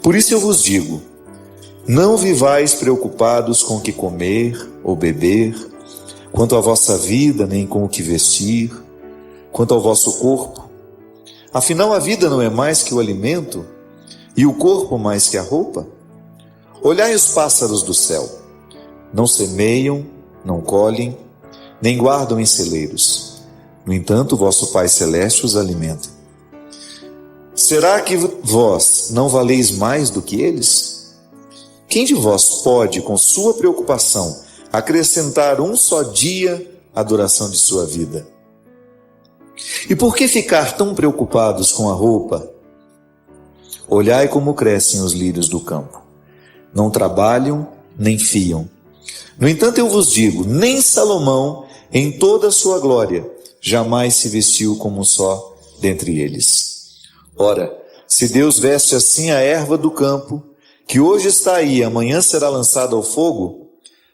Por isso eu vos digo, não vivais preocupados com o que comer ou beber, quanto à vossa vida, nem com o que vestir, quanto ao vosso corpo. Afinal, a vida não é mais que o alimento, e o corpo mais que a roupa? Olhai os pássaros do céu, não semeiam, não colhem, nem guardam em celeiros. No entanto, vosso Pai Celeste os alimenta. Será que vós não valeis mais do que eles? Quem de vós pode, com sua preocupação, acrescentar um só dia à duração de sua vida? E por que ficar tão preocupados com a roupa? Olhai como crescem os lírios do campo. Não trabalham, nem fiam. No entanto, eu vos digo, nem Salomão, em toda a sua glória, jamais se vestiu como um só dentre eles. Ora, se Deus veste assim a erva do campo, que hoje está aí, amanhã será lançada ao fogo,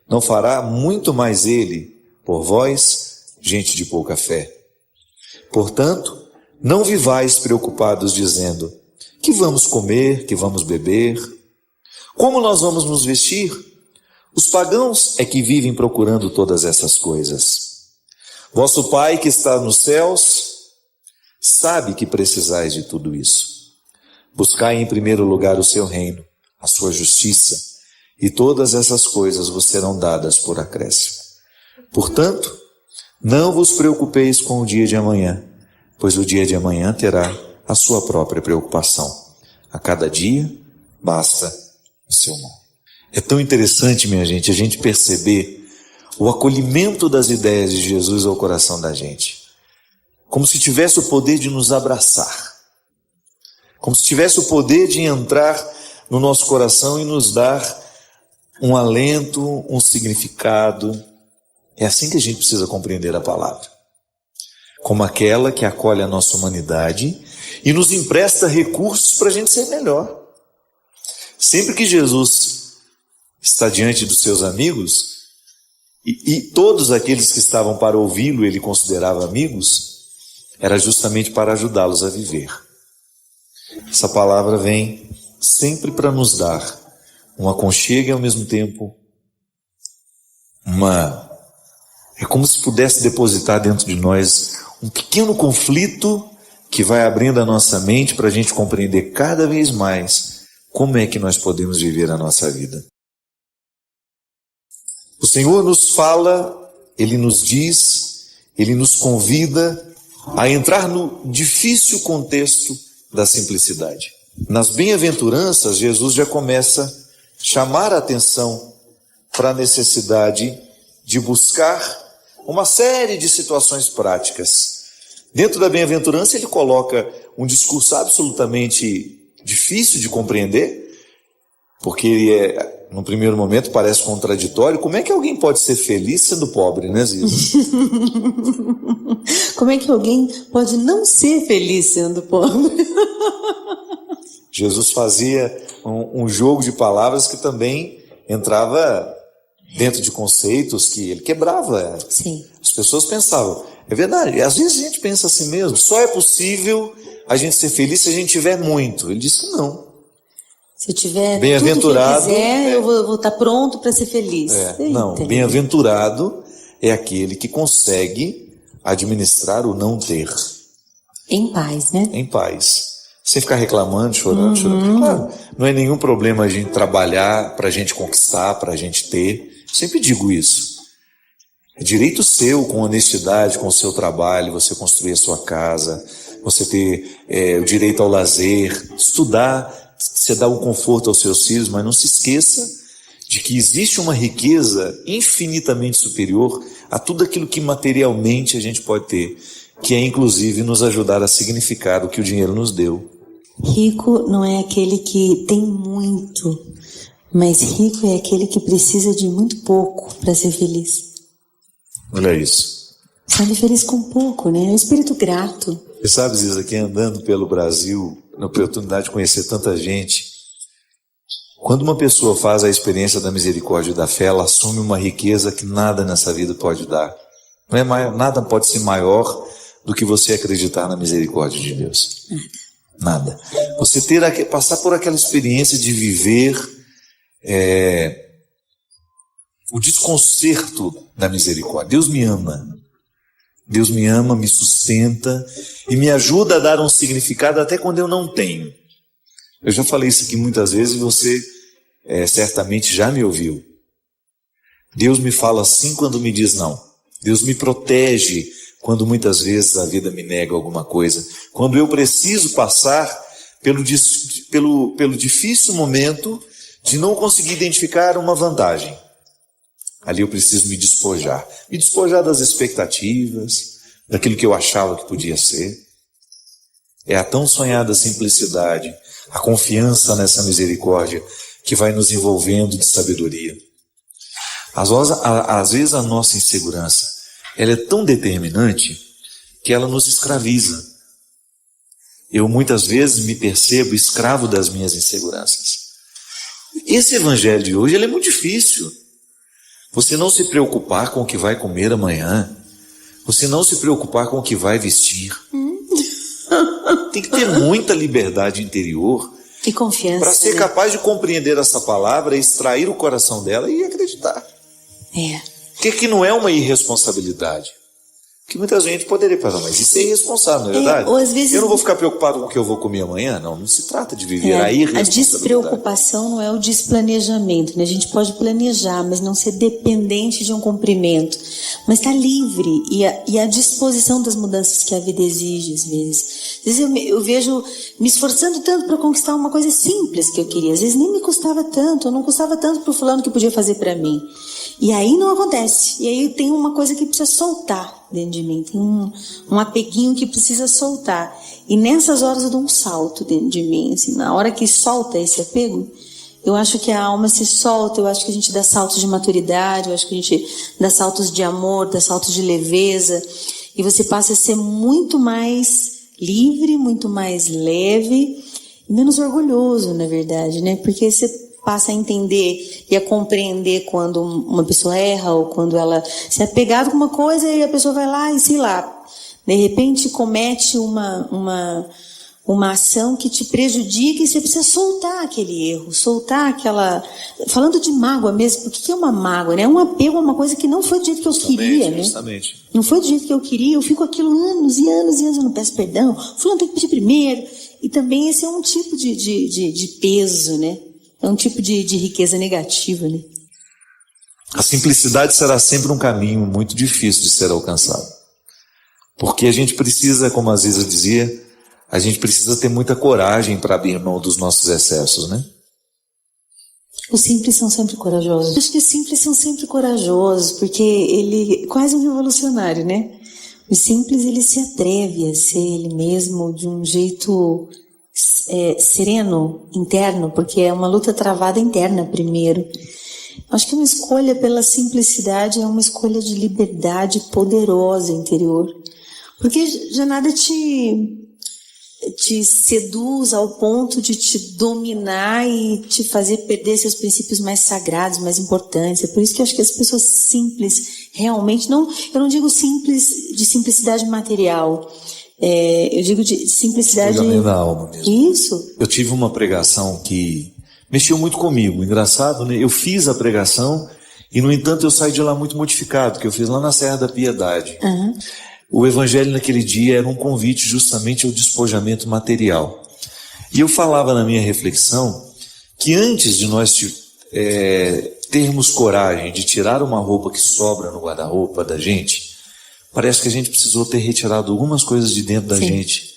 não fará muito mais ele por vós, gente de pouca fé. Portanto, não vivais preocupados dizendo, que vamos comer, que vamos beber, como nós vamos nos vestir? Os pagãos é que vivem procurando todas essas coisas. Vosso Pai que está nos céus sabe que precisais de tudo isso. Buscai em primeiro lugar o seu reino, a sua justiça, e todas essas coisas vos serão dadas por acréscimo. Portanto, não vos preocupeis com o dia de amanhã, pois o dia de amanhã terá a sua própria preocupação. A cada dia basta o seu mal. É tão interessante, minha gente, a gente perceber o acolhimento das ideias de Jesus ao coração da gente. Como se tivesse o poder de nos abraçar. Como se tivesse o poder de entrar no nosso coração e nos dar um alento, um significado. É assim que a gente precisa compreender a palavra. Como aquela que acolhe a nossa humanidade e nos empresta recursos para a gente ser melhor. Sempre que Jesus está diante dos seus amigos, e todos aqueles que estavam para ouvi-lo, ele considerava amigos, era justamente para ajudá-los a viver. Essa palavra vem sempre para nos dar um aconchego e ao mesmo tempo é como se pudesse depositar dentro de nós um pequeno conflito que vai abrindo a nossa mente para a gente compreender cada vez mais como é que nós podemos viver a nossa vida. O Senhor nos fala, Ele nos diz, Ele nos convida a entrar no difícil contexto da simplicidade. Nas bem-aventuranças, Jesus já começa a chamar a atenção para a necessidade de buscar uma série de situações práticas. Dentro da bem-aventurança, ele coloca um discurso absolutamente difícil de compreender, porque ele no primeiro momento parece contraditório. Como é que alguém pode ser feliz sendo pobre, né, Ziza? Como é que alguém pode não ser feliz sendo pobre? Jesus fazia um jogo de palavras que também entrava dentro de conceitos que ele quebrava. Sim. As pessoas pensavam, é verdade, e às vezes a gente pensa assim mesmo, só é possível a gente ser feliz se a gente tiver muito. Ele disse que não. Se eu tiver bem-aventurado, tudo que eu quiser, eu vou estar pronto para ser feliz. Não, bem-aventurado é aquele que consegue administrar o não ter. Em paz, né? Em paz. Sem ficar reclamando, chorando. Claro, não é nenhum problema a gente trabalhar para a gente conquistar, para a gente ter. Sempre digo isso. É direito seu, com honestidade, com o seu trabalho, você construir a sua casa, você ter o direito ao lazer, estudar, você dá um conforto aos seus filhos, mas não se esqueça de que existe uma riqueza infinitamente superior a tudo aquilo que materialmente a gente pode ter, que é inclusive nos ajudar a significar o que o dinheiro nos deu. Rico não é aquele que tem muito, mas rico é aquele que precisa de muito pouco para ser feliz. Olha isso. Sabe, feliz com pouco, né? É um espírito grato. Você sabe, Ziza, que andando pelo Brasil, na oportunidade de conhecer tanta gente, quando uma pessoa faz a experiência da misericórdia e da fé, ela assume uma riqueza que nada nessa vida pode dar. Não é nada pode ser maior do que você acreditar na misericórdia de Deus. Nada. Você passar por aquela experiência de viver o desconcerto da misericórdia. Deus me ama. Deus me ama, me sustenta e me ajuda a dar um significado até quando eu não tenho. Eu já falei isso aqui muitas vezes e você certamente já me ouviu. Deus me fala sim quando me diz não. Deus me protege quando muitas vezes a vida me nega alguma coisa. Quando eu preciso passar pelo difícil momento de não conseguir identificar uma vantagem. Ali eu preciso me despojar das expectativas, daquilo que eu achava que podia ser. É a tão sonhada simplicidade, a confiança nessa misericórdia que vai nos envolvendo de sabedoria. Às vezes a nossa insegurança, ela é tão determinante que ela nos escraviza. Eu muitas vezes me percebo escravo das minhas inseguranças. Esse evangelho de hoje ele é muito difícil. Você não se preocupar com o que vai comer amanhã. Você não se preocupar com o que vai vestir. Tem que ter muita liberdade interior e confiança para ser capaz de compreender essa palavra, extrair o coração dela e acreditar. Que não é uma irresponsabilidade. Que muita gente poderia pensar, mas isso é irresponsável, não é verdade? Ou às vezes... Eu não vou ficar preocupado com o que eu vou comer amanhã? Não se trata de viver a irresponsabilidade. A despreocupação não é o desplanejamento, né? A gente pode planejar, mas não ser dependente de um cumprimento. Mas estar livre e a disposição das mudanças que a vida exige, às vezes. Às vezes eu vejo me esforçando tanto para conquistar uma coisa simples que eu queria. Às vezes nem me custava tanto, ou não custava tanto para o fulano que podia fazer para mim. E aí não acontece. E aí tem uma coisa que precisa soltar dentro de mim. Tem um apeguinho que precisa soltar. E nessas horas eu dou um salto dentro de mim. Assim, na hora que solta esse apego, eu acho que a alma se solta. Eu acho que a gente dá saltos de maturidade. Eu acho que a gente dá saltos de amor, dá saltos de leveza. E você passa a ser muito mais livre, muito mais leve e menos orgulhoso, na verdade, né? Porque você passa a entender e a compreender quando uma pessoa erra ou quando ela se é apegada com uma coisa e a pessoa vai lá e, sei lá, de repente comete uma ação que te prejudica e você precisa soltar aquele erro, soltar aquela... Falando de mágoa mesmo, porque que é uma mágoa, né? É um apego a uma coisa que não foi do jeito que eu queria, né? Justamente. Não foi do jeito que eu queria, eu fico aquilo anos e anos e anos, eu não peço perdão, fulano tem que pedir primeiro. E também esse é um tipo de peso, né? É um tipo de riqueza negativa, né? A simplicidade será sempre um caminho muito difícil de ser alcançado. Porque a gente precisa, como a Ziza dizia, a gente precisa ter muita coragem para abrir mão dos nossos excessos, né? Os simples são sempre corajosos. Acho que os simples são sempre corajosos, porque ele é quase um revolucionário, né? O simples, ele se atreve a ser ele mesmo de um jeito... sereno, interno, porque é uma luta travada interna primeiro. Acho que uma escolha pela simplicidade é uma escolha de liberdade poderosa interior, porque já nada te seduz ao ponto de te dominar e te fazer perder seus princípios mais sagrados, mais importantes. É por isso que eu acho que as pessoas simples realmente, eu não digo simples de simplicidade material, eu digo de simplicidade da alma mesmo. Isso. Eu tive uma pregação que mexeu muito comigo. Engraçado, né? Eu fiz a pregação e, no entanto, eu saí de lá muito modificado, que eu fiz lá na Serra da Piedade. Uhum. O evangelho naquele dia era um convite justamente ao despojamento material. E eu falava na minha reflexão que antes de nós termos coragem de tirar uma roupa que sobra no guarda-roupa da gente, parece que a gente precisou ter retirado algumas coisas de dentro da gente.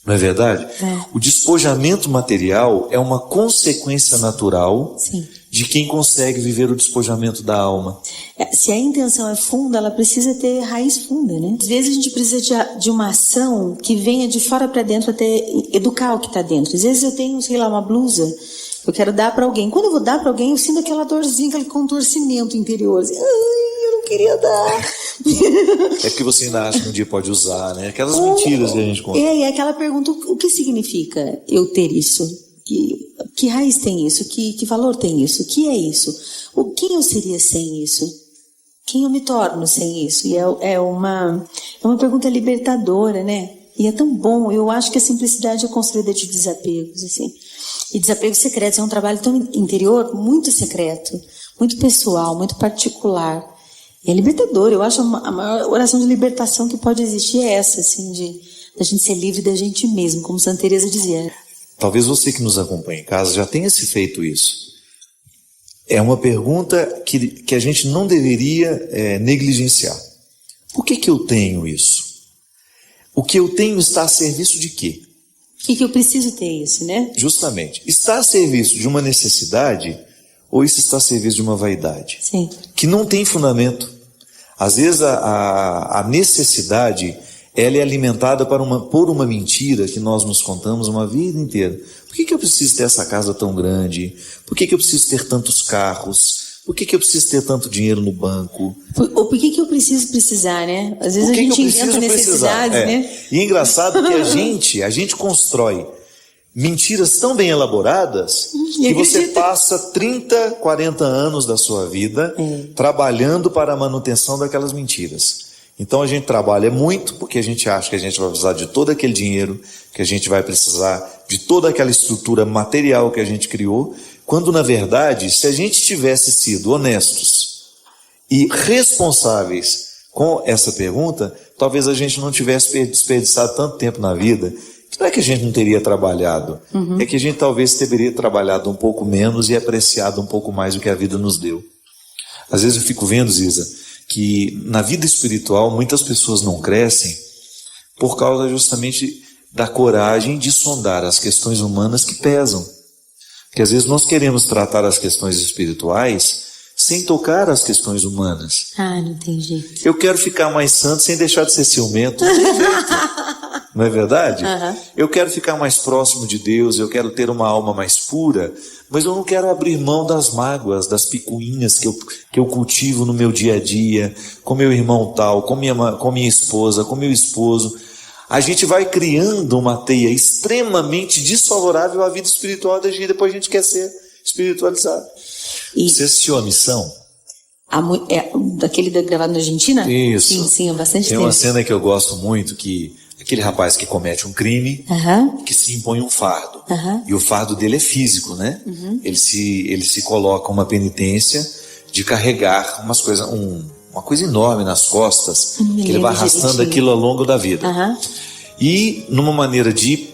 Não é verdade? O despojamento material é uma consequência natural de quem consegue viver o despojamento da alma. Se a intenção é funda, ela precisa ter raiz funda, né? Às vezes a gente precisa de uma ação que venha de fora para dentro até educar o que está dentro. Às vezes eu tenho, sei lá, uma blusa que eu quero dar para alguém. Quando eu vou dar para alguém, eu sinto aquela dorzinha, aquele contorcimento interior. Assim, eu não queria dar. É porque você ainda acha que um dia pode usar, né? Aquelas mentiras que a gente conta. E aquela pergunta, o que significa eu ter isso? Que raiz tem isso? Que valor tem isso? O que é isso? Quem eu seria sem isso? Quem eu me torno sem isso? E é uma pergunta libertadora, né? E é tão bom. Eu acho que a simplicidade é construída de desapegos, assim. E desapegos secretos é um trabalho tão interior, muito secreto, muito pessoal, muito particular. E é libertador. Eu acho a maior oração de libertação que pode existir é essa, assim, da gente ser livre da gente mesmo, como Santa Teresa dizia. Talvez você que nos acompanha em casa já tenha se feito isso. É uma pergunta que a gente não deveria negligenciar. Por que eu tenho isso? O que eu tenho está a serviço de quê? Por que eu preciso ter isso, né? Justamente. Está a serviço de uma necessidade ou isso está a serviço de uma vaidade? Sim. Que não tem fundamento. Às vezes a necessidade ela é alimentada por uma mentira que nós nos contamos uma vida inteira. Por que eu preciso ter essa casa tão grande? Por que eu preciso ter tantos carros? Por que eu preciso ter tanto dinheiro no banco? Ou por que eu preciso precisar, né? Às vezes a gente inventa necessidades, né? E é engraçado que a gente constrói mentiras tão bem elaboradas que você passa 30, 40 anos da sua vida trabalhando para a manutenção daquelas mentiras. Então a gente trabalha muito porque a gente acha que a gente vai precisar de todo aquele dinheiro, que a gente vai precisar de toda aquela estrutura material que a gente criou, quando na verdade, se a gente tivesse sido honestos e responsáveis com essa pergunta, talvez a gente não tivesse desperdiçado tanto tempo na vida. Não é que a gente não teria trabalhado, é que a gente talvez teria trabalhado um pouco menos e apreciado um pouco mais o que a vida nos deu. Às vezes eu fico vendo, Ziza, que na vida espiritual muitas pessoas não crescem por causa justamente da coragem de sondar as questões humanas que pesam. Porque às vezes nós queremos tratar as questões espirituais sem tocar as questões humanas. Ah, não tem jeito. Eu quero ficar mais santo sem deixar de ser ciumento. Não tem jeito. Não é verdade? Eu quero ficar mais próximo de Deus, eu quero ter uma alma mais pura, mas eu não quero abrir mão das mágoas, das picuinhas que eu cultivo no meu dia a dia, com meu irmão tal, com minha esposa, com meu esposo. A gente vai criando uma teia extremamente desfavorável à vida espiritual da gente, depois a gente quer ser espiritualizado. Você assistiu a Missão? Daquele gravado na Argentina? Isso. Sim, há bastante tempo. Tem uma cena que eu gosto muito, que aquele rapaz que comete um crime, que se impõe um fardo. E o fardo dele é físico, né? Ele se coloca uma penitência de carregar uma coisa enorme nas costas, que ele vai arrastando aquilo ao longo da vida. E numa maneira de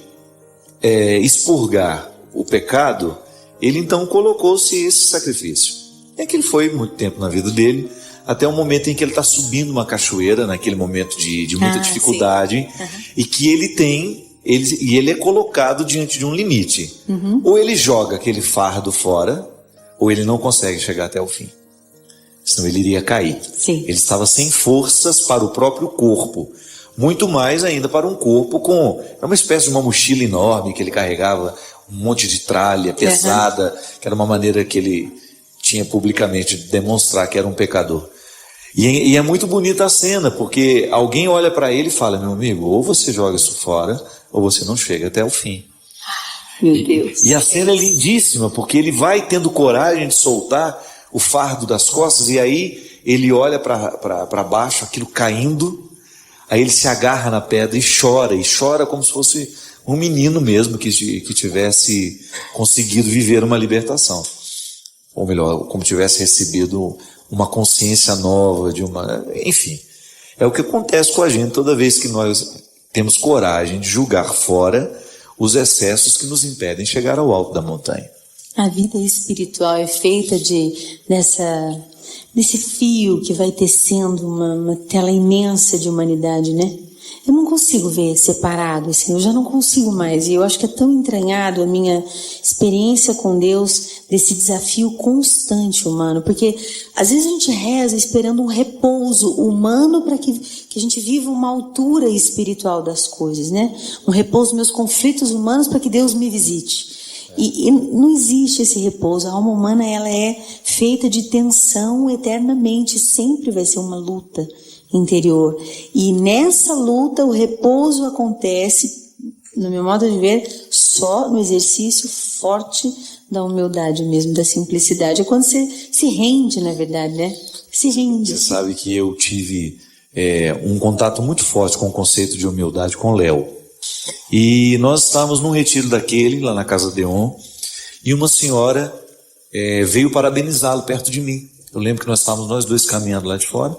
expurgar o pecado, ele então colocou-se esse sacrifício. É que ele foi muito tempo na vida dele, até o momento em que ele está subindo uma cachoeira, naquele momento de muita dificuldade, e que ele é colocado diante de um limite. Ou ele joga aquele fardo fora, ou ele não consegue chegar até o fim. Senão ele iria cair. Ele estava sem forças para o próprio corpo, muito mais ainda para um corpo é uma espécie de uma mochila enorme que ele carregava, um monte de tralha pesada, que era uma maneira que ele tinha publicamente de demonstrar que era um pecador. E é muito bonita a cena, porque alguém olha para ele e fala: meu amigo, ou você joga isso fora, ou você não chega até o fim. Meu Deus. E a cena é lindíssima, porque ele vai tendo coragem de soltar o fardo das costas, e aí ele olha para baixo, aquilo caindo, aí ele se agarra na pedra e chora como se fosse um menino mesmo que tivesse conseguido viver uma libertação. Ou melhor, como tivesse recebido uma consciência nova, enfim. É o que acontece com a gente toda vez que nós temos coragem de julgar fora os excessos que nos impedem chegar ao alto da montanha. A vida espiritual é feita desse fio que vai tecendo uma tela imensa de humanidade, né? Eu não consigo ver separado, assim, eu já não consigo mais. E eu acho que é tão entranhado a minha experiência com Deus, desse desafio constante humano. Porque às vezes a gente reza esperando um repouso humano para que a gente viva uma altura espiritual das coisas, né? Um repouso dos meus conflitos humanos para que Deus me visite. E não existe esse repouso. A alma humana, ela é feita de tensão eternamente. Sempre vai ser uma luta interior. E nessa luta o repouso acontece, no meu modo de ver, só no exercício forte da humildade mesmo, da simplicidade. É quando você se rende, na verdade, né? Se rende. Você sabe que eu tive um contato muito forte com o conceito de humildade com o Léo. E nós estávamos num retiro daquele, lá na Casa Deon, e uma senhora veio parabenizá-lo perto de mim. Eu lembro que nós estávamos nós dois caminhando lá de fora,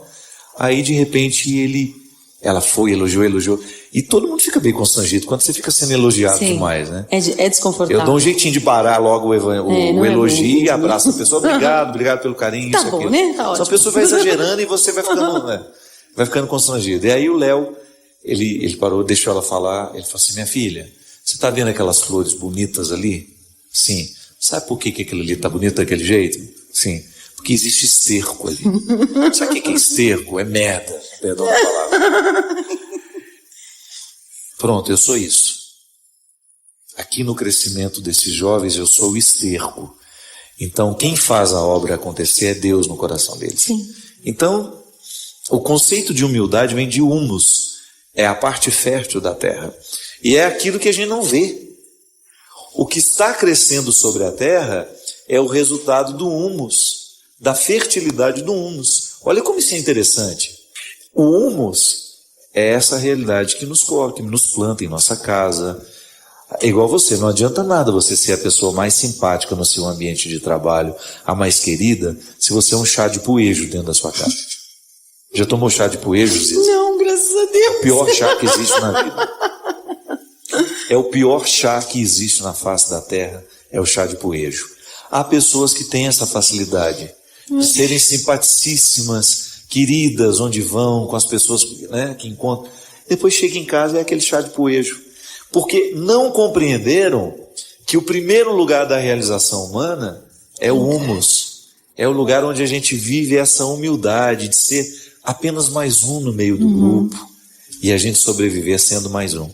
aí de repente ela foi, elogiou, e todo mundo fica bem constrangido quando você fica sendo elogiado demais, né? É desconfortável. Eu dou um jeitinho de parar logo o elogio e abraço a pessoa, obrigado pelo carinho, tá isso, bom, aquilo. né? Tá Só ótimo. a pessoa vai exagerando e você vai ficando constrangido. E aí o Léo, ele parou, deixou ela falar, ele falou assim: minha filha, você está vendo aquelas flores bonitas ali? Sim. Sabe por que aquilo ali está bonito daquele jeito? Sim. Porque existe esterco ali. Sabe o que é esterco? É merda, perdão da palavra. Pronto, eu sou isso. Aqui no crescimento desses jovens eu sou o esterco. Então quem faz a obra acontecer é Deus no coração deles. Sim. Então o conceito de humildade vem de humus, é a parte fértil da terra. E é aquilo que a gente não vê. O que está crescendo sobre a terra é o resultado do humus, da fertilidade do humus. Olha como isso é interessante. O humus é essa realidade que nos corta, que nos planta em nossa casa. É igual você, não adianta nada você ser a pessoa mais simpática no seu ambiente de trabalho, a mais querida, se você é um chá de poejo dentro da sua casa. Já tomou chá de poejo, Ziza? Não, graças a Deus. O pior chá que existe na vida. É o pior chá que existe na face da terra, é o chá de poejo. Há pessoas que têm essa facilidade de serem simpaticíssimas, queridas, onde vão, com as pessoas, né, que encontram. Depois chega em casa e é aquele chá de poejo. Porque não compreenderam que o primeiro lugar da realização humana é o humus. É o lugar onde a gente vive essa humildade de ser apenas mais um no meio do grupo e a gente sobreviver sendo mais um.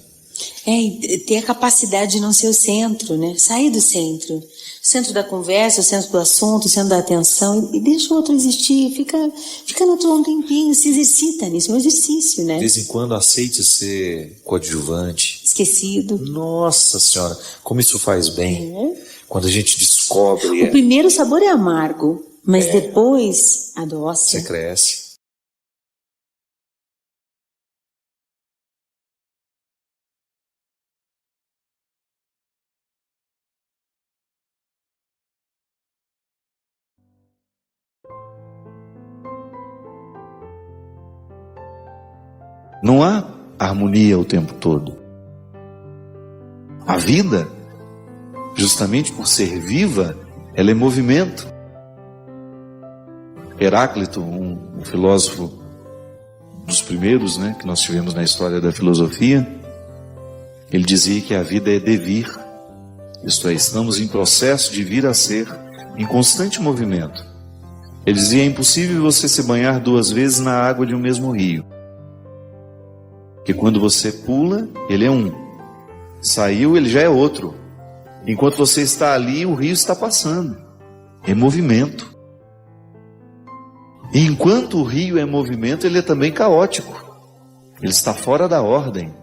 E ter a capacidade de não ser o centro, né? Sair do centro. O centro da conversa, o centro do assunto, o centro da atenção, e deixa o outro existir, fica na tua um tempinho, se exercita nisso, é um exercício, né? De vez em quando aceite ser coadjuvante. Esquecido. Nossa Senhora, como isso faz bem. Quando a gente descobre. O primeiro sabor é amargo, mas depois adoça. Você cresce. Não há harmonia o tempo todo. A vida, justamente por ser viva, ela é movimento. Heráclito, um filósofo dos primeiros, né, que nós tivemos na história da filosofia, ele dizia que a vida é devir, isto é, estamos em processo de vir a ser, em constante movimento. Ele dizia: é impossível você se banhar 2 vezes na água de um mesmo rio. Porque quando você pula, ele é um. Saiu, ele já é outro. Enquanto você está ali, o rio está passando. É movimento. E enquanto o rio é movimento, ele é também caótico. Ele está fora da ordem.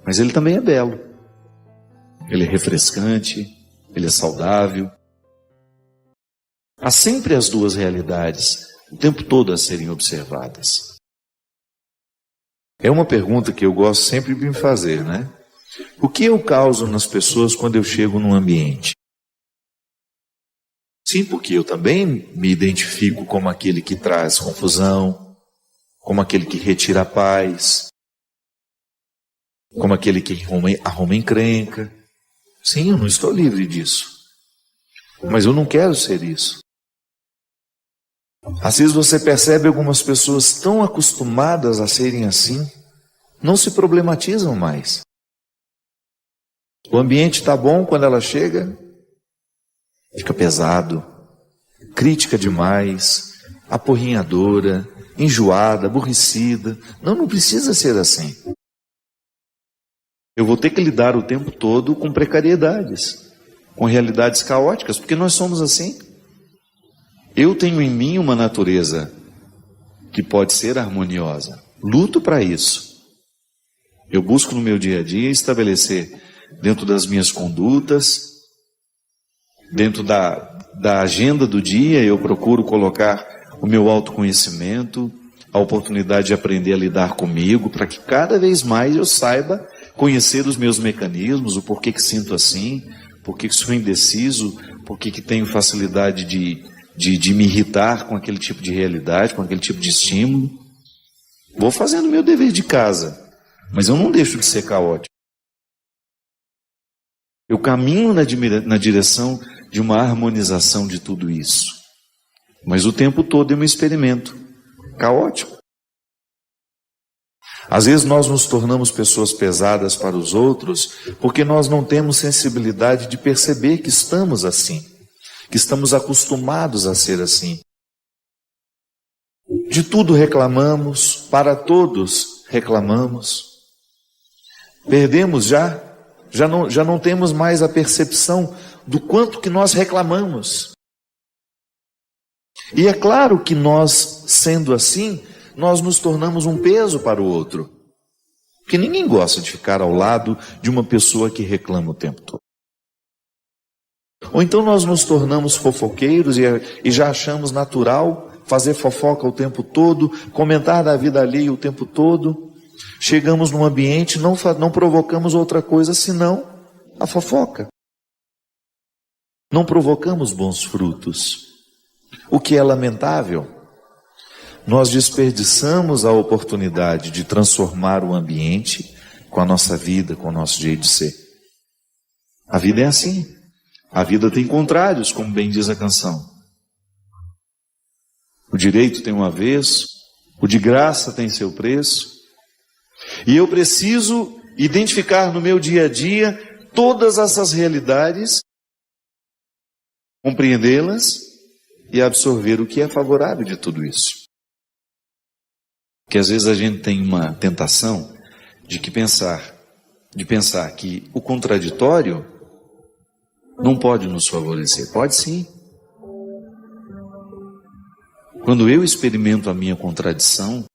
Mas ele também é belo. Ele é refrescante, ele é saudável. Há sempre as duas realidades, o tempo todo a serem observadas. É uma pergunta que eu gosto sempre de me fazer, né? O que eu causo nas pessoas quando eu chego num ambiente? Sim, porque eu também me identifico como aquele que traz confusão, como aquele que retira a paz, como aquele que arruma encrenca. Sim, eu não estou livre disso. Mas eu não quero ser isso. Às vezes você percebe algumas pessoas tão acostumadas a serem assim, não se problematizam mais. O ambiente está bom quando ela chega, fica pesado, crítica demais, apurrinhadora, enjoada, aborrecida. Não precisa ser assim. Eu vou ter que lidar o tempo todo com precariedades, com realidades caóticas, porque nós somos assim. Eu tenho em mim uma natureza que pode ser harmoniosa. Luto para isso. Eu busco no meu dia a dia estabelecer dentro das minhas condutas, dentro da agenda do dia, eu procuro colocar o meu autoconhecimento, a oportunidade de aprender a lidar comigo, para que cada vez mais eu saiba conhecer os meus mecanismos, o porquê que sinto assim, porquê que sou indeciso, porquê que tenho facilidade de me irritar com aquele tipo de realidade, com aquele tipo de estímulo. Vou fazendo o meu dever de casa, mas eu não deixo de ser caótico. Eu caminho na direção de uma harmonização de tudo isso. Mas o tempo todo eu me experimento caótico. Às vezes nós nos tornamos pessoas pesadas para os outros porque nós não temos sensibilidade de perceber que estamos assim, que estamos acostumados a ser assim. De tudo reclamamos, para todos reclamamos. Perdemos já não temos mais a percepção do quanto que nós reclamamos. E é claro que nós, sendo assim, nós nos tornamos um peso para o outro. Porque ninguém gosta de ficar ao lado de uma pessoa que reclama o tempo todo. Ou então nós nos tornamos fofoqueiros e já achamos natural fazer fofoca o tempo todo, comentar da vida alheia o tempo todo. Chegamos num ambiente, não provocamos outra coisa senão a fofoca. Não provocamos bons frutos. O que é lamentável. Nós desperdiçamos a oportunidade de transformar o ambiente com a nossa vida, com o nosso jeito de ser. A vida é assim. A vida tem contrários, como bem diz a canção. O direito tem um avesso, o de graça tem seu preço. E eu preciso identificar no meu dia a dia todas essas realidades, compreendê-las e absorver o que é favorável de tudo isso. Porque às vezes a gente tem uma tentação de pensar que o contraditório não pode nos favorecer. Pode sim. Quando eu experimento a minha contradição,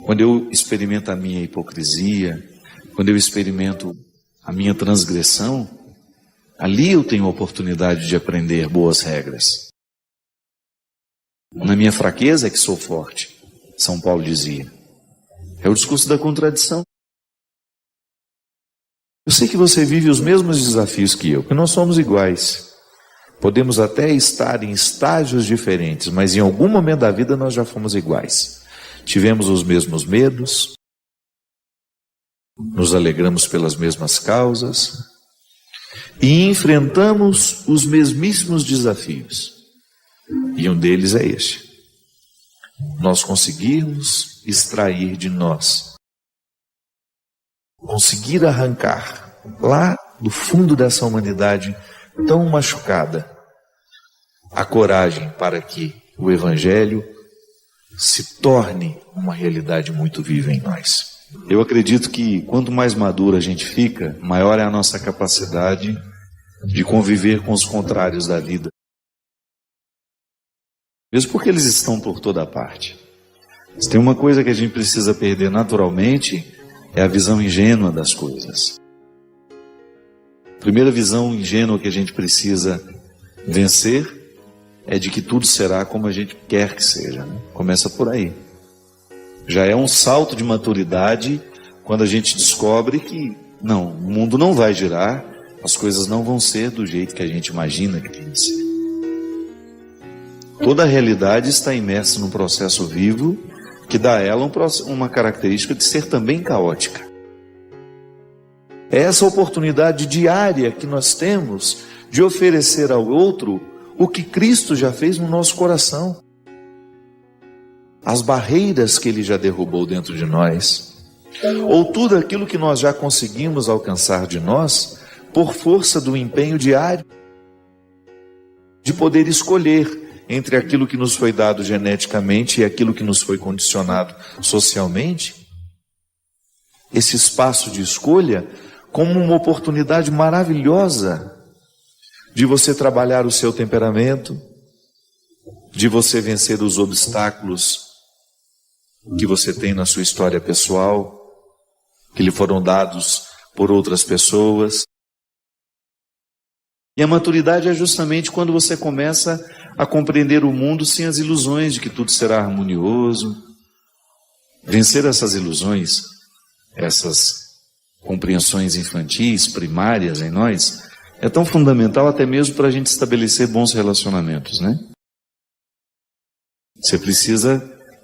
quando eu experimento a minha hipocrisia, quando eu experimento a minha transgressão, ali eu tenho a oportunidade de aprender boas regras. Na minha fraqueza é que sou forte, São Paulo dizia. É o discurso da contradição. Eu sei que você vive os mesmos desafios que eu, porque nós somos iguais. Podemos até estar em estágios diferentes, mas em algum momento da vida nós já fomos iguais. Tivemos os mesmos medos, nos alegramos pelas mesmas causas e enfrentamos os mesmíssimos desafios. E um deles é este: nós conseguirmos extrair de nós, conseguir arrancar lá do fundo dessa humanidade tão machucada, a coragem para que o Evangelho se torne uma realidade muito viva em nós. Eu acredito que quanto mais maduro a gente fica, maior é a nossa capacidade de conviver com os contrários da vida. Mesmo porque eles estão por toda parte. Se tem uma coisa que a gente precisa perder naturalmente, é a visão ingênua das coisas. A primeira visão ingênua que a gente precisa vencer é de que tudo será como a gente quer que seja. Né? Começa por aí. Já é um salto de maturidade quando a gente descobre que não, o mundo não vai girar, as coisas não vão ser do jeito que a gente imagina que tem que ser. Toda a realidade está imersa num processo vivo que dá a ela uma característica de ser também caótica. É essa oportunidade diária que nós temos de oferecer ao outro o que Cristo já fez no nosso coração. As barreiras que Ele já derrubou dentro de nós, ou tudo aquilo que nós já conseguimos alcançar de nós, por força do empenho diário, de poder escolher entre aquilo que nos foi dado geneticamente e aquilo que nos foi condicionado socialmente. Esse espaço de escolha como uma oportunidade maravilhosa de você trabalhar o seu temperamento, de você vencer os obstáculos que você tem na sua história pessoal, que lhe foram dados por outras pessoas. E a maturidade é justamente quando você começa a compreender o mundo sem as ilusões de que tudo será harmonioso. Vencer essas ilusões essas compreensões infantis, primárias em nós, é tão fundamental até mesmo para a gente estabelecer bons relacionamentos, né? Você precisa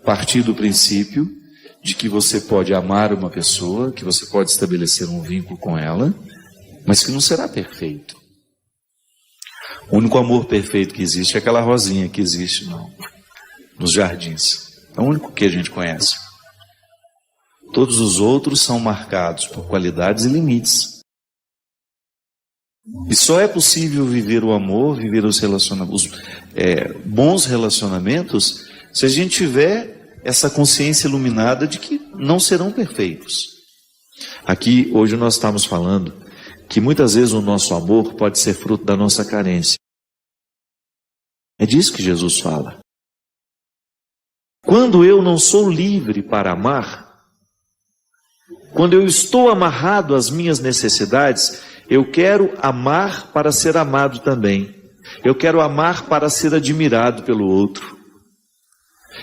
partir do princípio de que você pode amar uma pessoa, que você pode estabelecer um vínculo com ela, mas que não será perfeito. O único amor perfeito que existe é aquela rosinha que existe nos jardins. É o único que a gente conhece. Todos os outros são marcados por qualidades e limites. E só é possível viver o amor, viver os bons relacionamentos, se a gente tiver essa consciência iluminada de que não serão perfeitos. Aqui, hoje nós estamos falando que muitas vezes o nosso amor pode ser fruto da nossa carência. É disso que Jesus fala. Quando eu não sou livre para amar, quando eu estou amarrado às minhas necessidades, eu quero amar para ser amado também. Eu quero amar para ser admirado pelo outro.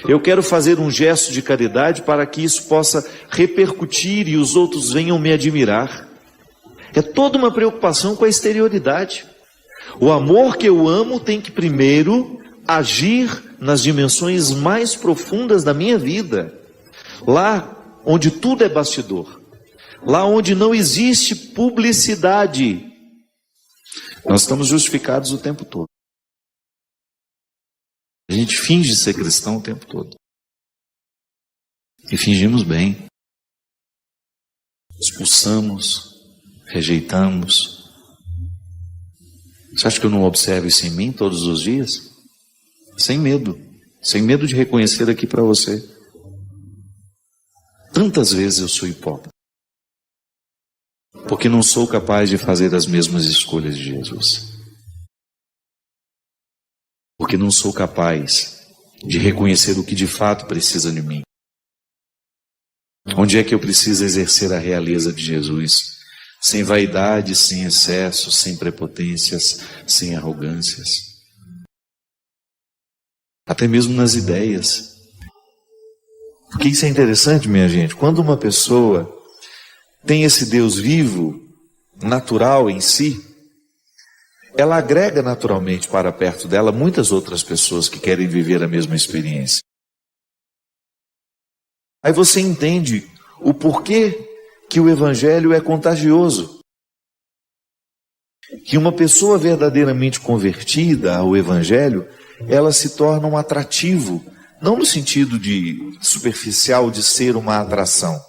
Eu quero fazer um gesto de caridade para que isso possa repercutir e os outros venham me admirar. É toda uma preocupação com a exterioridade. O amor que eu amo tem que primeiro agir nas dimensões mais profundas da minha vida. Lá onde tudo é bastidor. Lá onde não existe publicidade. Nós estamos justificados o tempo todo. A gente finge ser cristão o tempo todo. E fingimos bem. Expulsamos, rejeitamos. Você acha que eu não observo isso em mim todos os dias? Sem medo. Sem medo de reconhecer aqui para você. Tantas vezes eu sou hipócrita. Porque não sou capaz de fazer as mesmas escolhas de Jesus. Porque não sou capaz de reconhecer o que de fato precisa de mim. Onde é que eu preciso exercer a realeza de Jesus? Sem vaidade, sem excessos, sem prepotências, sem arrogâncias. Até mesmo nas ideias. Porque isso é interessante, minha gente. Quando uma pessoa tem esse Deus vivo, natural em si, ela agrega naturalmente para perto dela muitas outras pessoas que querem viver a mesma experiência. Aí você entende o porquê que o Evangelho é contagioso. Que uma pessoa verdadeiramente convertida ao Evangelho, ela se torna um atrativo, não no sentido de superficial de ser uma atração,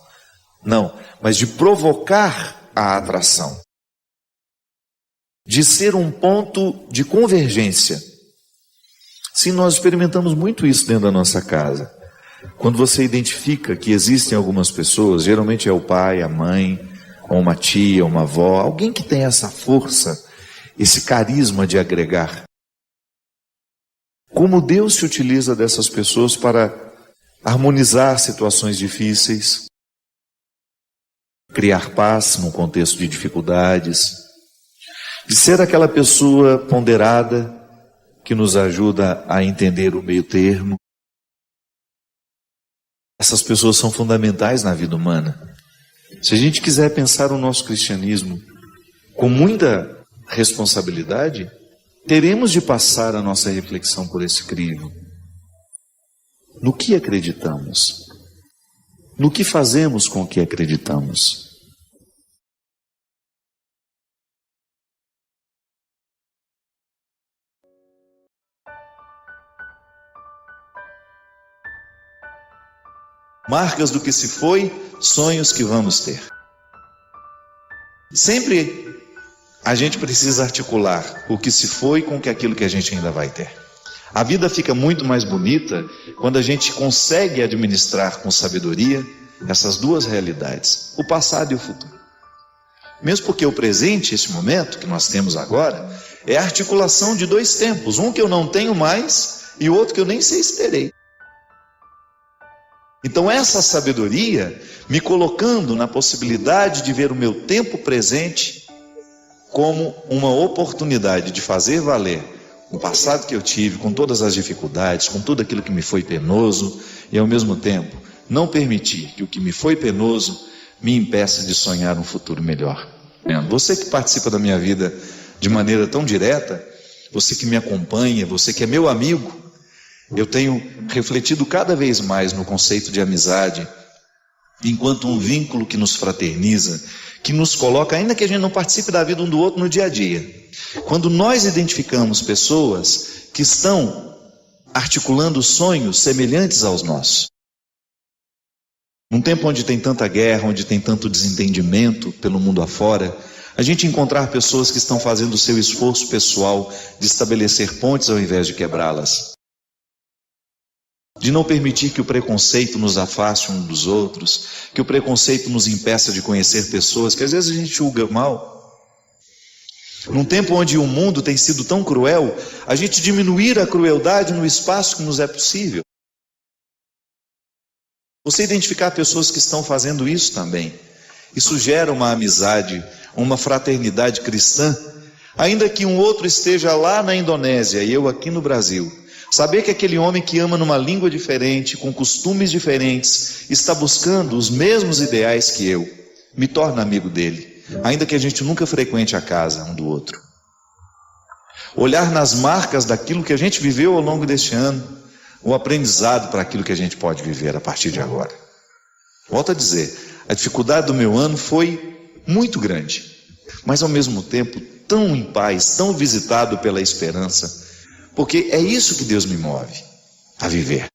não, mas de provocar a atração. De ser um ponto de convergência. Sim, nós experimentamos muito isso dentro da nossa casa. Quando você identifica que existem algumas pessoas, geralmente é o pai, a mãe, ou uma tia, uma avó, alguém que tem essa força, esse carisma de agregar. Como Deus se utiliza dessas pessoas para harmonizar situações difíceis, criar paz num contexto de dificuldades, de ser aquela pessoa ponderada que nos ajuda a entender o meio termo. Essas pessoas são fundamentais na vida humana. Se a gente quiser pensar o nosso cristianismo com muita responsabilidade, teremos de passar a nossa reflexão por esse crivo. No que acreditamos? No que fazemos com o que acreditamos? Marcas do que se foi, sonhos que vamos ter. Sempre a gente precisa articular o que se foi com aquilo que a gente ainda vai ter. A vida fica muito mais bonita quando a gente consegue administrar com sabedoria essas duas realidades, o passado e o futuro. Mesmo porque o presente, esse momento que nós temos agora, é a articulação de dois tempos, um que eu não tenho mais e o outro que eu nem sei se terei. Então essa sabedoria, me colocando na possibilidade de ver o meu tempo presente como uma oportunidade de fazer valer o passado que eu tive, com todas as dificuldades, com tudo aquilo que me foi penoso, e ao mesmo tempo não permitir que o que me foi penoso me impeça de sonhar um futuro melhor. Você que participa da minha vida de maneira tão direta, você que me acompanha, você que é meu amigo, eu tenho refletido cada vez mais no conceito de amizade, enquanto um vínculo que nos fraterniza, que nos coloca, ainda que a gente não participe da vida um do outro no dia a dia. Quando nós identificamos pessoas que estão articulando sonhos semelhantes aos nossos. Num tempo onde tem tanta guerra, onde tem tanto desentendimento pelo mundo afora, a gente encontrar pessoas que estão fazendo o seu esforço pessoal de estabelecer pontes ao invés de quebrá-las. De não permitir que o preconceito nos afaste uns dos outros, que o preconceito nos impeça de conhecer pessoas que às vezes a gente julga mal. Num tempo onde o mundo tem sido tão cruel, a gente diminuir a crueldade no espaço que nos é possível. Você identificar pessoas que estão fazendo isso também. Isso gera uma amizade, uma fraternidade cristã, ainda que um outro esteja lá na Indonésia e eu aqui no Brasil. Saber que aquele homem que ama numa língua diferente, com costumes diferentes, está buscando os mesmos ideais que eu, me torna amigo dele, ainda que a gente nunca frequente a casa um do outro. Olhar nas marcas daquilo que a gente viveu ao longo deste ano, o aprendizado para aquilo que a gente pode viver a partir de agora. Volto a dizer, a dificuldade do meu ano foi muito grande, mas ao mesmo tempo tão em paz, tão visitado pela esperança, porque é isso que Deus me move a viver.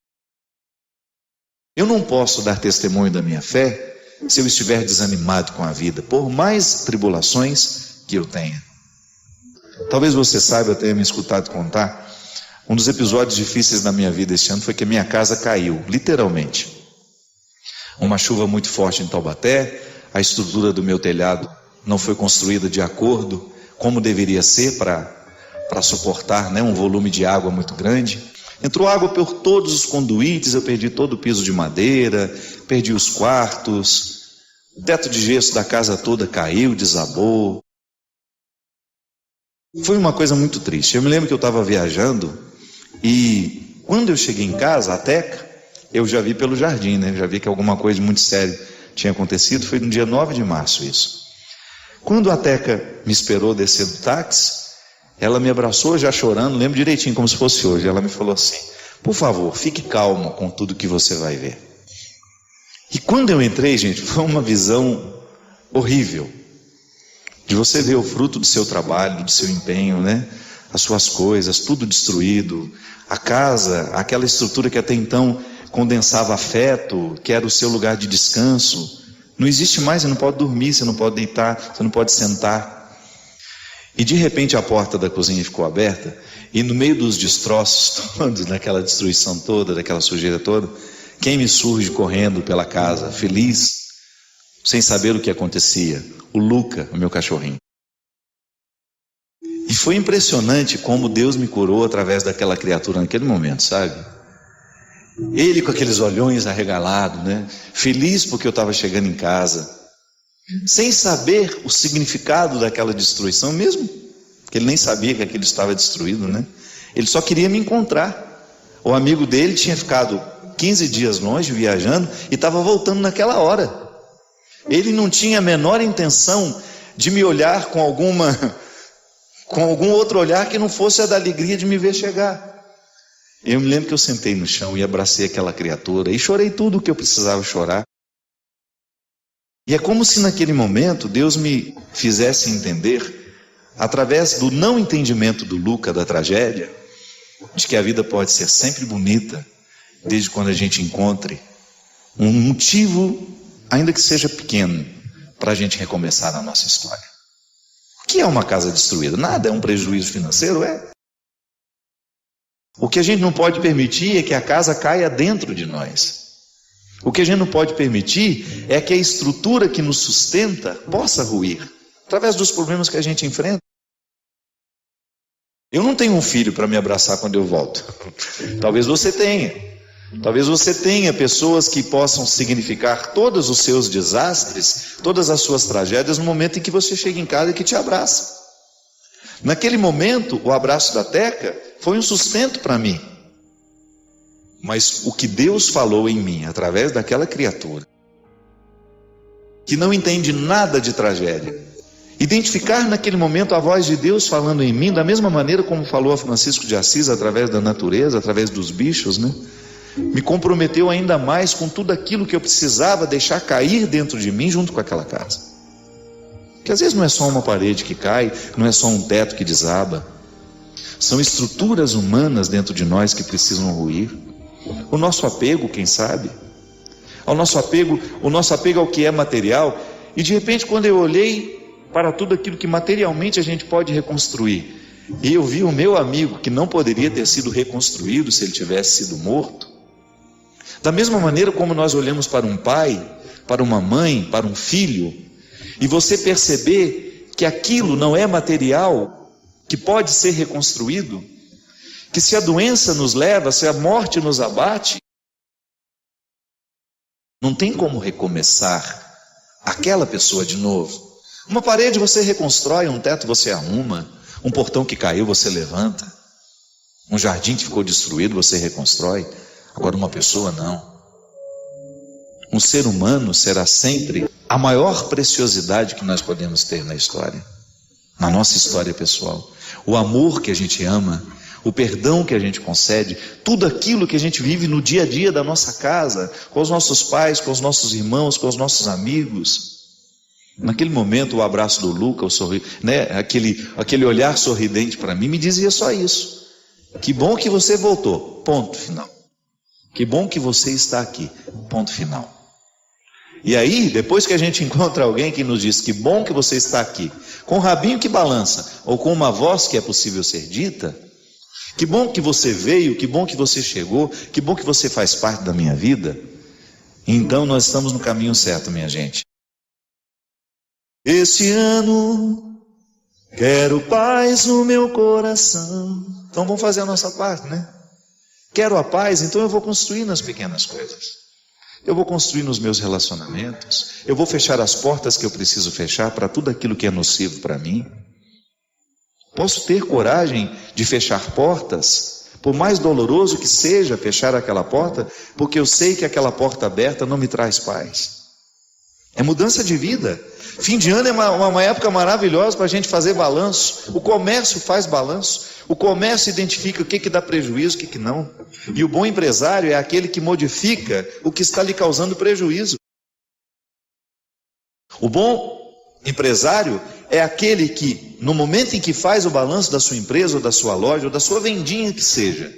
Eu não posso dar testemunho da minha fé se eu estiver desanimado com a vida, por mais tribulações que eu tenha. Talvez você saiba, eu tenha me escutado contar, um dos episódios difíceis da minha vida este ano foi que a minha casa caiu, literalmente. Uma chuva muito forte em Taubaté, a estrutura do meu telhado não foi construída de acordo como deveria ser para suportar, um volume de água muito grande. Entrou água por todos os conduítes, eu perdi todo o piso de madeira, perdi os quartos, o teto de gesso da casa toda caiu, desabou. Foi uma coisa muito triste. Eu me lembro que eu estava viajando e quando eu cheguei em casa, a Teca, eu já vi pelo jardim, já vi que alguma coisa muito séria tinha acontecido. Foi no dia 9 de março isso. Quando a Teca me esperou descer do táxi, ela me abraçou já chorando, lembro direitinho como se fosse hoje. Ela me falou assim: por favor, fique calmo com tudo que você vai ver. E quando eu entrei, gente, foi uma visão horrível, de você ver o fruto do seu trabalho, do seu empenho, as suas coisas, tudo destruído, a casa, aquela estrutura que até então condensava afeto, que era o seu lugar de descanso, não existe mais. Você não pode dormir, você não pode deitar, você não pode sentar. E de repente a porta da cozinha ficou aberta, e no meio dos destroços todos, daquela destruição toda, daquela sujeira toda, quem me surge correndo pela casa, feliz, sem saber o que acontecia? O Luca, o meu cachorrinho. E foi impressionante como Deus me curou através daquela criatura naquele momento, sabe? Ele com aqueles olhões arregalados, feliz porque eu estava chegando em casa, sem saber o significado daquela destruição, mesmo que ele nem sabia que aquilo estava destruído, Ele só queria me encontrar. O amigo dele tinha ficado 15 dias longe, viajando, e estava voltando naquela hora. Ele não tinha a menor intenção de me olhar com algum outro olhar que não fosse a da alegria de me ver chegar. Eu me lembro que eu sentei no chão e abracei aquela criatura e chorei tudo o que eu precisava chorar. E é como se naquele momento Deus me fizesse entender, através do não entendimento do Luca da tragédia, de que a vida pode ser sempre bonita, desde quando a gente encontre um motivo, ainda que seja pequeno, para a gente recomeçar na nossa história. O que é uma casa destruída? Nada, é um prejuízo financeiro, é. O que a gente não pode permitir é que a casa caia dentro de nós. O que a gente não pode permitir é que a estrutura que nos sustenta possa ruir, através dos problemas que a gente enfrenta. Eu não tenho um filho para me abraçar quando eu volto. Talvez você tenha. Talvez você tenha pessoas que possam significar todos os seus desastres, todas as suas tragédias, no momento em que você chega em casa e que te abraça. Naquele momento, o abraço da Teca foi um sustento para mim. Mas o que Deus falou em mim, através daquela criatura, que não entende nada de tragédia, identificar naquele momento a voz de Deus falando em mim, da mesma maneira como falou a Francisco de Assis, através da natureza, através dos bichos, né? Me comprometeu ainda mais com tudo aquilo que eu precisava deixar cair dentro de mim junto com aquela casa. Que às vezes não é só uma parede que cai, não é só um teto que desaba. São estruturas humanas dentro de nós que precisam ruir. O nosso apego, quem sabe? O nosso apego ao que é material. E de repente, quando eu olhei para tudo aquilo que materialmente a gente pode reconstruir, e eu vi o meu amigo que não poderia ter sido reconstruído se ele tivesse sido morto. Da mesma maneira como nós olhamos para um pai, para uma mãe, para um filho, e você perceber que aquilo não é material, que pode ser reconstruído, que se a doença nos leva, se a morte nos abate, não tem como recomeçar aquela pessoa de novo. Uma parede você reconstrói, um teto você arruma, um portão que caiu você levanta, um jardim que ficou destruído você reconstrói. Agora uma pessoa não. Um ser humano será sempre a maior preciosidade que nós podemos ter na história, na nossa história pessoal. O amor que a gente ama, o perdão que a gente concede, tudo aquilo que a gente vive no dia a dia da nossa casa, com os nossos pais, com os nossos irmãos, com os nossos amigos. Naquele momento o abraço do Luca, aquele olhar sorridente para mim me dizia só isso. Que bom que você voltou, ponto final. Que bom que você está aqui, ponto final. E aí, depois que a gente encontra alguém que nos diz que bom que você está aqui, com o rabinho que balança, ou com uma voz que é possível ser dita, que bom que você veio, que bom que você chegou, que bom que você faz parte da minha vida, então nós estamos no caminho certo, minha gente. Este ano, quero paz no meu coração. Então vamos fazer a nossa parte, né? Quero a paz, então eu vou construir nas pequenas coisas. Eu vou construir nos meus relacionamentos. Eu vou fechar as portas que eu preciso fechar para tudo aquilo que é nocivo para mim. Posso ter coragem de fechar portas, por mais doloroso que seja fechar aquela porta, porque eu sei que aquela porta aberta não me traz paz. É mudança de vida. Fim de ano é uma época maravilhosa para a gente fazer balanço. O comércio faz balanço. O comércio identifica o que dá prejuízo, o que não. E o bom empresário é aquele que modifica o que está lhe causando prejuízo. O bom empresário é aquele que, no momento em que faz o balanço da sua empresa, ou da sua loja, ou da sua vendinha que seja,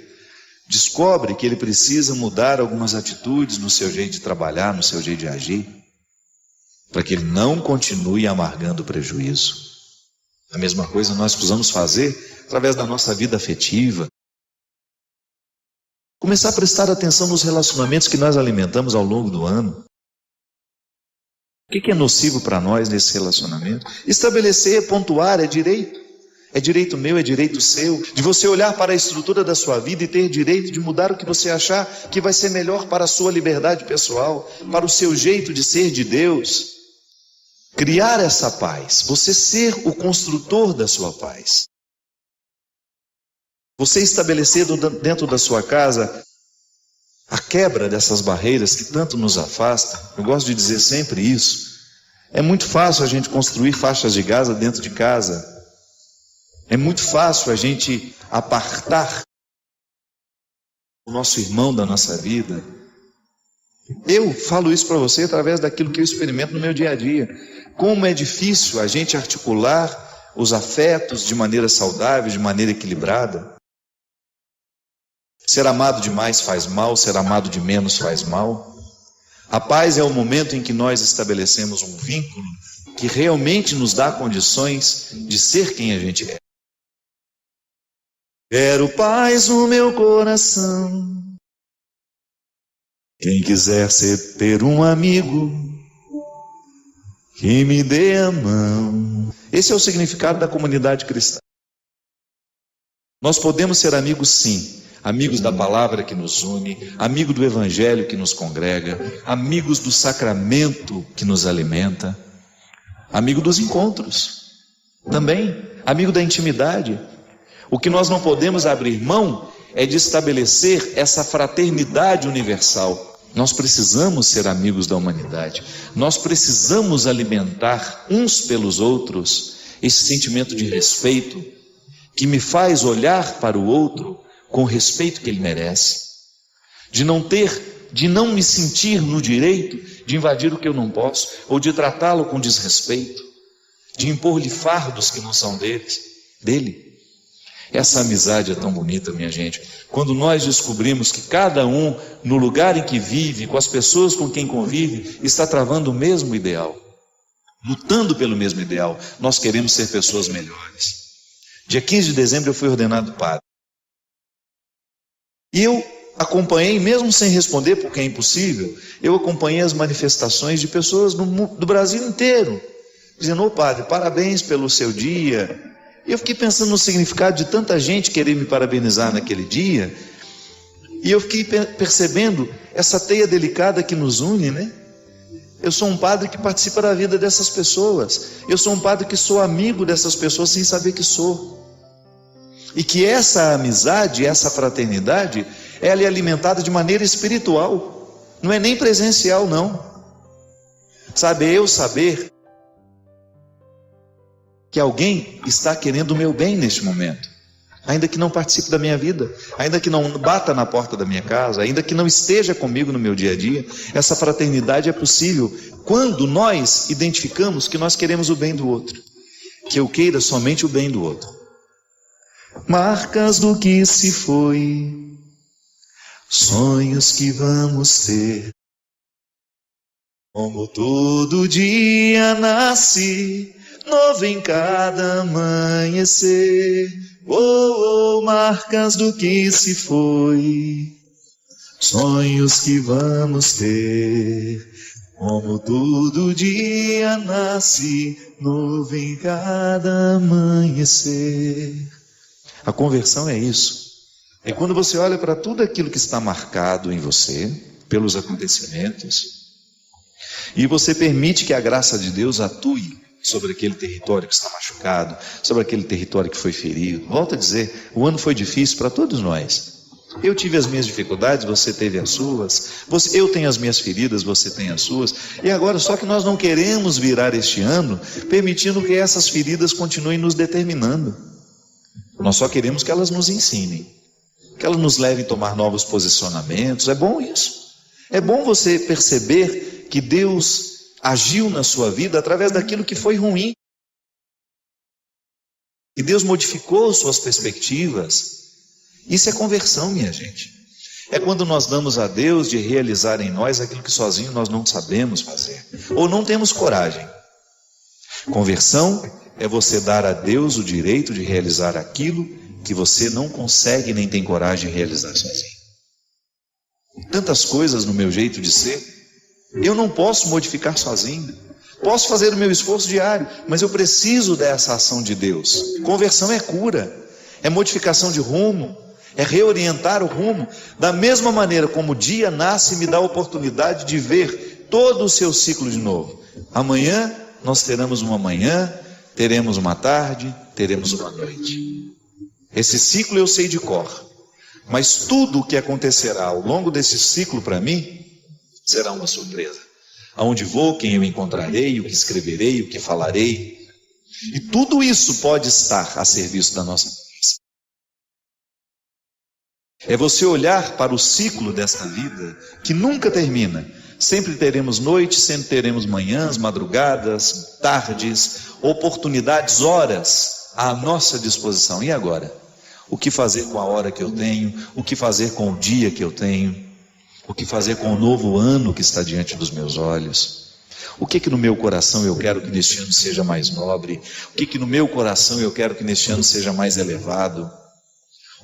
descobre que ele precisa mudar algumas atitudes no seu jeito de trabalhar, no seu jeito de agir, para que ele não continue amargando o prejuízo. A mesma coisa nós precisamos fazer através da nossa vida afetiva. Começar a prestar atenção nos relacionamentos que nós alimentamos ao longo do ano. O que é nocivo para nós nesse relacionamento? Estabelecer, pontuar, é direito. É direito meu, é direito seu. De você olhar para a estrutura da sua vida e ter direito de mudar o que você achar que vai ser melhor para a sua liberdade pessoal, para o seu jeito de ser de Deus. Criar essa paz, você ser o construtor da sua paz. Você estabelecer dentro da sua casa a quebra dessas barreiras que tanto nos afastam. Eu gosto de dizer sempre isso. É muito fácil a gente construir faixas de Gaza dentro de casa. É muito fácil a gente apartar o nosso irmão da nossa vida. Eu falo isso para você através daquilo que eu experimento no meu dia a dia. Como é difícil a gente articular os afetos de maneira saudável, de maneira equilibrada. Ser amado demais faz mal, ser amado de menos faz mal. A paz é o momento em que nós estabelecemos um vínculo que realmente nos dá condições de ser quem a gente é. Quero paz no meu coração. Quem quiser ter um amigo que me dê a mão. Esse é o significado da comunidade cristã. Nós podemos ser amigos, sim. Amigos da palavra que nos une, amigo do evangelho que nos congrega, amigos do sacramento que nos alimenta, amigo dos encontros, também, amigo da intimidade. O que nós não podemos abrir mão é de estabelecer essa fraternidade universal, Nós precisamos ser amigos da humanidade. Nós precisamos alimentar uns pelos outros esse sentimento de respeito que me faz olhar para o outro com o respeito que ele merece, de não me sentir no direito de invadir o que eu não posso, ou de tratá-lo com desrespeito, de impor-lhe fardos que não são dele. Essa amizade é tão bonita, minha gente, quando nós descobrimos que cada um, no lugar em que vive, com as pessoas com quem convive, está travando o mesmo ideal, lutando pelo mesmo ideal. Nós queremos ser pessoas melhores. Dia 15 de dezembro eu fui ordenado padre. E eu acompanhei, mesmo sem responder, porque é impossível, eu acompanhei as manifestações de pessoas do Brasil inteiro, dizendo: ô padre, parabéns pelo seu dia. E eu fiquei pensando no significado de tanta gente querer me parabenizar naquele dia, e eu fiquei percebendo essa teia delicada que nos une, né? Eu sou um padre que participa da vida dessas pessoas, eu sou um padre que sou amigo dessas pessoas sem saber que sou, e que essa amizade, essa fraternidade, ela é alimentada de maneira espiritual, não é nem presencial não. Sabe, eu saber que alguém está querendo o meu bem neste momento, ainda que não participe da minha vida, ainda que não bata na porta da minha casa, ainda que não esteja comigo no meu dia a dia. Essa fraternidade é possível quando nós identificamos que nós queremos o bem do outro, que eu queira somente o bem do outro. Marcas do que se foi, sonhos que vamos ter, como todo dia nasce, novo em cada amanhecer. Oh, oh, marcas do que se foi, sonhos que vamos ter, como todo dia nasce, novo em cada amanhecer. A conversão é isso. É quando você olha para tudo aquilo que está marcado em você, pelos acontecimentos, e você permite que a graça de Deus atue sobre aquele território que está machucado, sobre aquele território que foi ferido. Volto a dizer, o ano foi difícil para todos nós. Eu tive as minhas dificuldades, você teve as suas, eu tenho as minhas feridas, você tem as suas, e agora só que nós não queremos virar este ano permitindo que essas feridas continuem nos determinando. Nós só queremos que elas nos ensinem, que elas nos levem a tomar novos posicionamentos. É bom isso. É bom você perceber que Deus agiu na sua vida através daquilo que foi ruim, e Deus modificou suas perspectivas. Isso é conversão, minha gente. É quando nós damos a Deus de realizar em nós aquilo que sozinho nós não sabemos fazer, ou não temos coragem. Conversão é você dar a Deus o direito de realizar aquilo que você não consegue nem tem coragem de realizar sozinho. Tantas coisas no meu jeito de ser, eu não posso modificar sozinho. Posso fazer o meu esforço diário, mas eu preciso dessa ação de Deus. Conversão é cura, é modificação de rumo, é reorientar o rumo. Da mesma maneira como o dia nasce e me dá a oportunidade de ver todo o seu ciclo de novo. Amanhã nós teremos uma manhã, teremos uma tarde, teremos uma noite. Esse ciclo eu sei de cor, mas tudo o que acontecerá ao longo desse ciclo para mim será uma surpresa. Aonde vou, quem eu encontrarei, o que escreverei, o que falarei. E tudo isso pode estar a serviço da nossa cabeça. É você olhar para o ciclo desta vida, que nunca termina. Sempre teremos noites, sempre teremos manhãs, madrugadas, tardes, oportunidades, horas à nossa disposição. E agora? O que fazer com a hora que eu tenho? O que fazer com o dia que eu tenho? O que fazer com o novo ano que está diante dos meus olhos? O que no meu coração eu quero que neste ano seja mais nobre? O que no meu coração eu quero que neste ano seja mais elevado?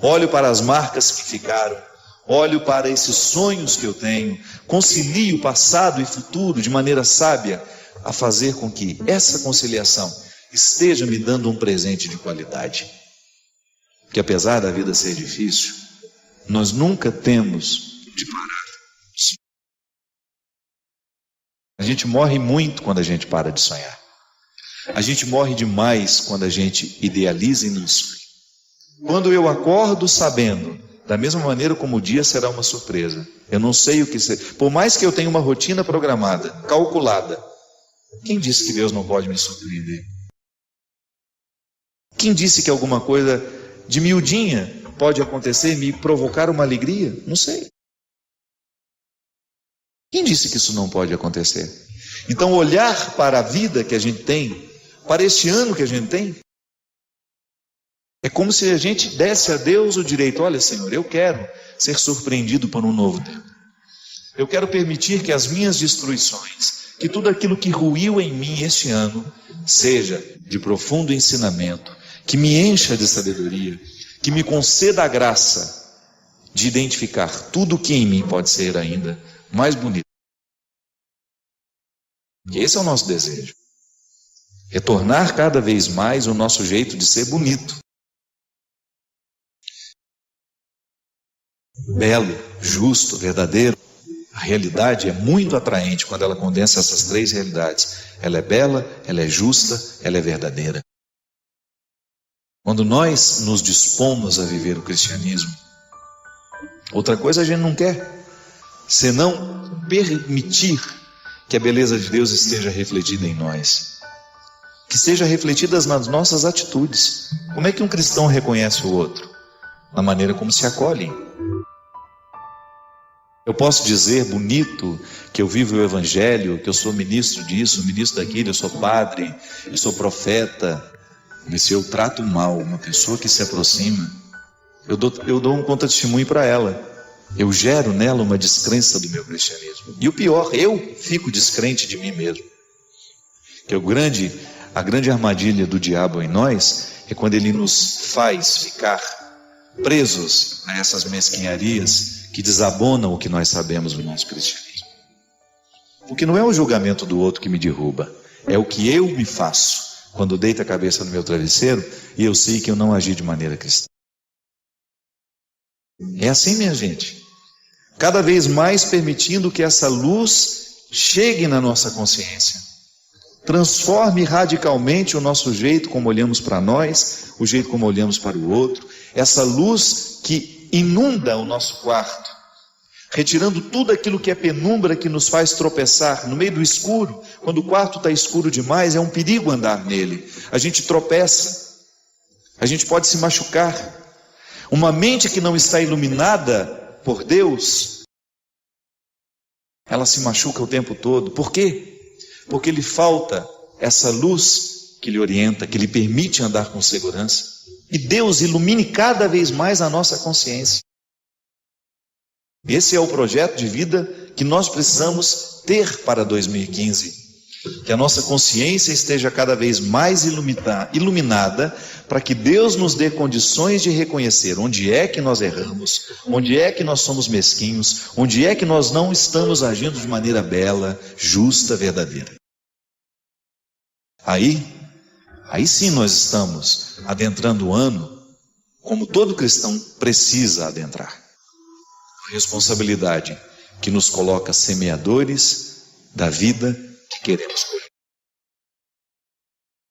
Olho para as marcas que ficaram, olho para esses sonhos que eu tenho, concilio passado e futuro de maneira sábia, a fazer com que essa conciliação esteja me dando um presente de qualidade. Que apesar da vida ser difícil, nós nunca temos de parar. A gente morre muito quando a gente para de sonhar. A gente morre demais quando a gente idealiza e não sonha. Quando eu acordo sabendo Da mesma maneira como o dia será uma surpresa. Eu não sei o que ser. Por mais que eu tenha uma rotina programada, calculada, quem disse que Deus não pode me surpreender? Quem disse que alguma coisa de miudinha pode acontecer e me provocar uma alegria? Não sei. Quem disse que isso não pode acontecer? Então, olhar para a vida que a gente tem, para este ano que a gente tem, é como se a gente desse a Deus o direito: olha, Senhor, eu quero ser surpreendido por um novo tempo. Eu quero permitir que as minhas destruições, que tudo aquilo que ruiu em mim este ano, seja de profundo ensinamento, que me encha de sabedoria, que me conceda a graça de identificar tudo o que em mim pode ser ainda mais bonito. E esse é o nosso desejo. Retornar cada vez mais o nosso jeito de ser bonito. Belo, justo, verdadeiro. A realidade é muito atraente quando ela condensa essas três realidades. Ela é bela, ela é justa, ela é verdadeira. Quando nós nos dispomos a viver o cristianismo, outra coisa a gente não quer, senão permitir que a beleza de Deus esteja refletida em nós, que seja refletida nas nossas atitudes. Como é que um cristão reconhece o outro? Na maneira como se acolhem. Eu posso dizer bonito que eu vivo o evangelho, que eu sou ministro disso, ministro daquilo, eu sou padre, eu sou profeta, mas se eu trato mal uma pessoa que se aproxima, eu dou um contra-testemunho para ela. Eu gero nela uma descrença do meu cristianismo. E o pior, eu fico descrente de mim mesmo. Que a grande armadilha do diabo em nós é quando ele nos faz ficar presos a essas mesquinharias que desabonam o que nós sabemos do nosso cristianismo. Porque não é o julgamento do outro que me derruba, é o que eu me faço quando deito a cabeça no meu travesseiro e eu sei que eu não agi de maneira cristã. É assim, minha gente. Cada vez mais permitindo que essa luz chegue na nossa consciência. Transforme radicalmente o nosso jeito como olhamos para nós, o jeito como olhamos para o outro. Essa luz que inunda o nosso quarto, retirando tudo aquilo que é penumbra que nos faz tropeçar no meio do escuro. Quando o quarto está escuro demais, é um perigo andar nele. A gente tropeça, a gente pode se machucar. Uma mente que não está iluminada por Deus, ela se machuca o tempo todo. Por quê? Porque lhe falta essa luz que lhe orienta, que lhe permite andar com segurança. E Deus ilumine cada vez mais a nossa consciência. Esse é o projeto de vida que nós precisamos ter para 2015. Que a nossa consciência esteja cada vez mais iluminada, para que Deus nos dê condições de reconhecer onde é que nós erramos, onde é que nós somos mesquinhos, onde é que nós não estamos agindo de maneira bela, justa, verdadeira. Aí sim nós estamos adentrando o ano como todo cristão precisa adentrar. Responsabilidade que nos coloca semeadores da vida que queremos colher.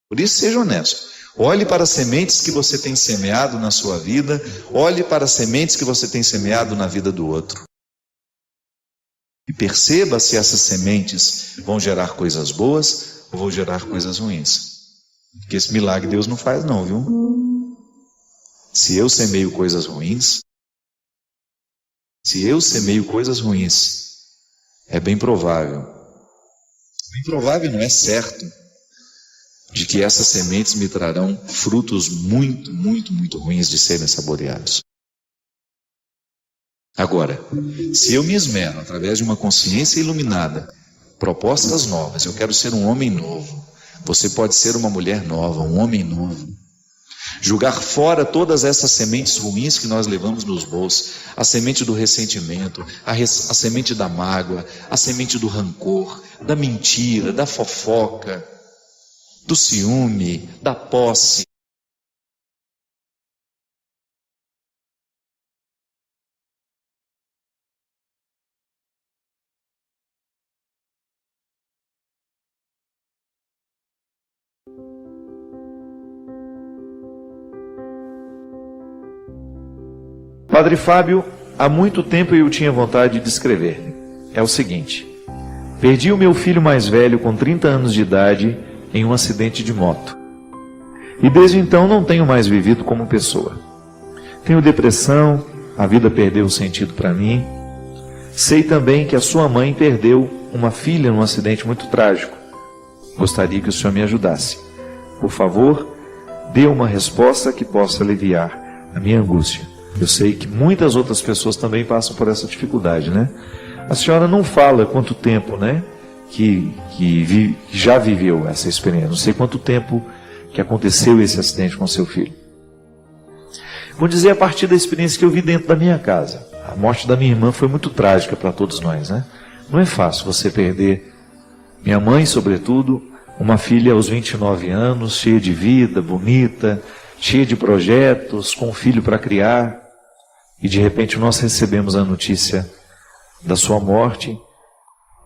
Por isso, seja honesto. Olhe para as sementes que você tem semeado na sua vida, olhe para as sementes que você tem semeado na vida do outro. E perceba se essas sementes vão gerar coisas boas ou vão gerar coisas ruins. Porque esse milagre Deus não faz não, viu? Se eu semeio coisas ruins, é bem provável não, é certo, de que essas sementes me trarão frutos muito, muito, muito ruins de serem saboreados. Agora, se eu me esmero através de uma consciência iluminada, propostas novas, eu quero ser um homem novo, você pode ser uma mulher nova, um homem novo. Jogar fora todas essas sementes ruins que nós levamos nos bolsos, a semente do ressentimento, a semente da mágoa, a semente do rancor, da mentira, da fofoca, do ciúme, da posse. Padre Fábio, há muito tempo eu tinha vontade de escrever. É o seguinte: perdi o meu filho mais velho com 30 anos de idade em um acidente de moto. E desde então não tenho mais vivido como pessoa. Tenho depressão, a vida perdeu o sentido para mim. Sei também que a sua mãe perdeu uma filha num acidente muito trágico. Gostaria que o senhor me ajudasse. Por favor, dê uma resposta que possa aliviar a minha angústia. Eu sei que muitas outras pessoas também passam por essa dificuldade, né? A senhora não fala quanto tempo, né, que já viveu essa experiência. Não sei quanto tempo que aconteceu esse acidente com seu filho. Vou dizer a partir da experiência que eu vi dentro da minha casa. A morte da minha irmã foi muito trágica para todos nós, né? Não é fácil você perder, minha mãe sobretudo, uma filha aos 29 anos, cheia de vida, bonita, cheia de projetos, com um filho para criar, e de repente nós recebemos a notícia da sua morte.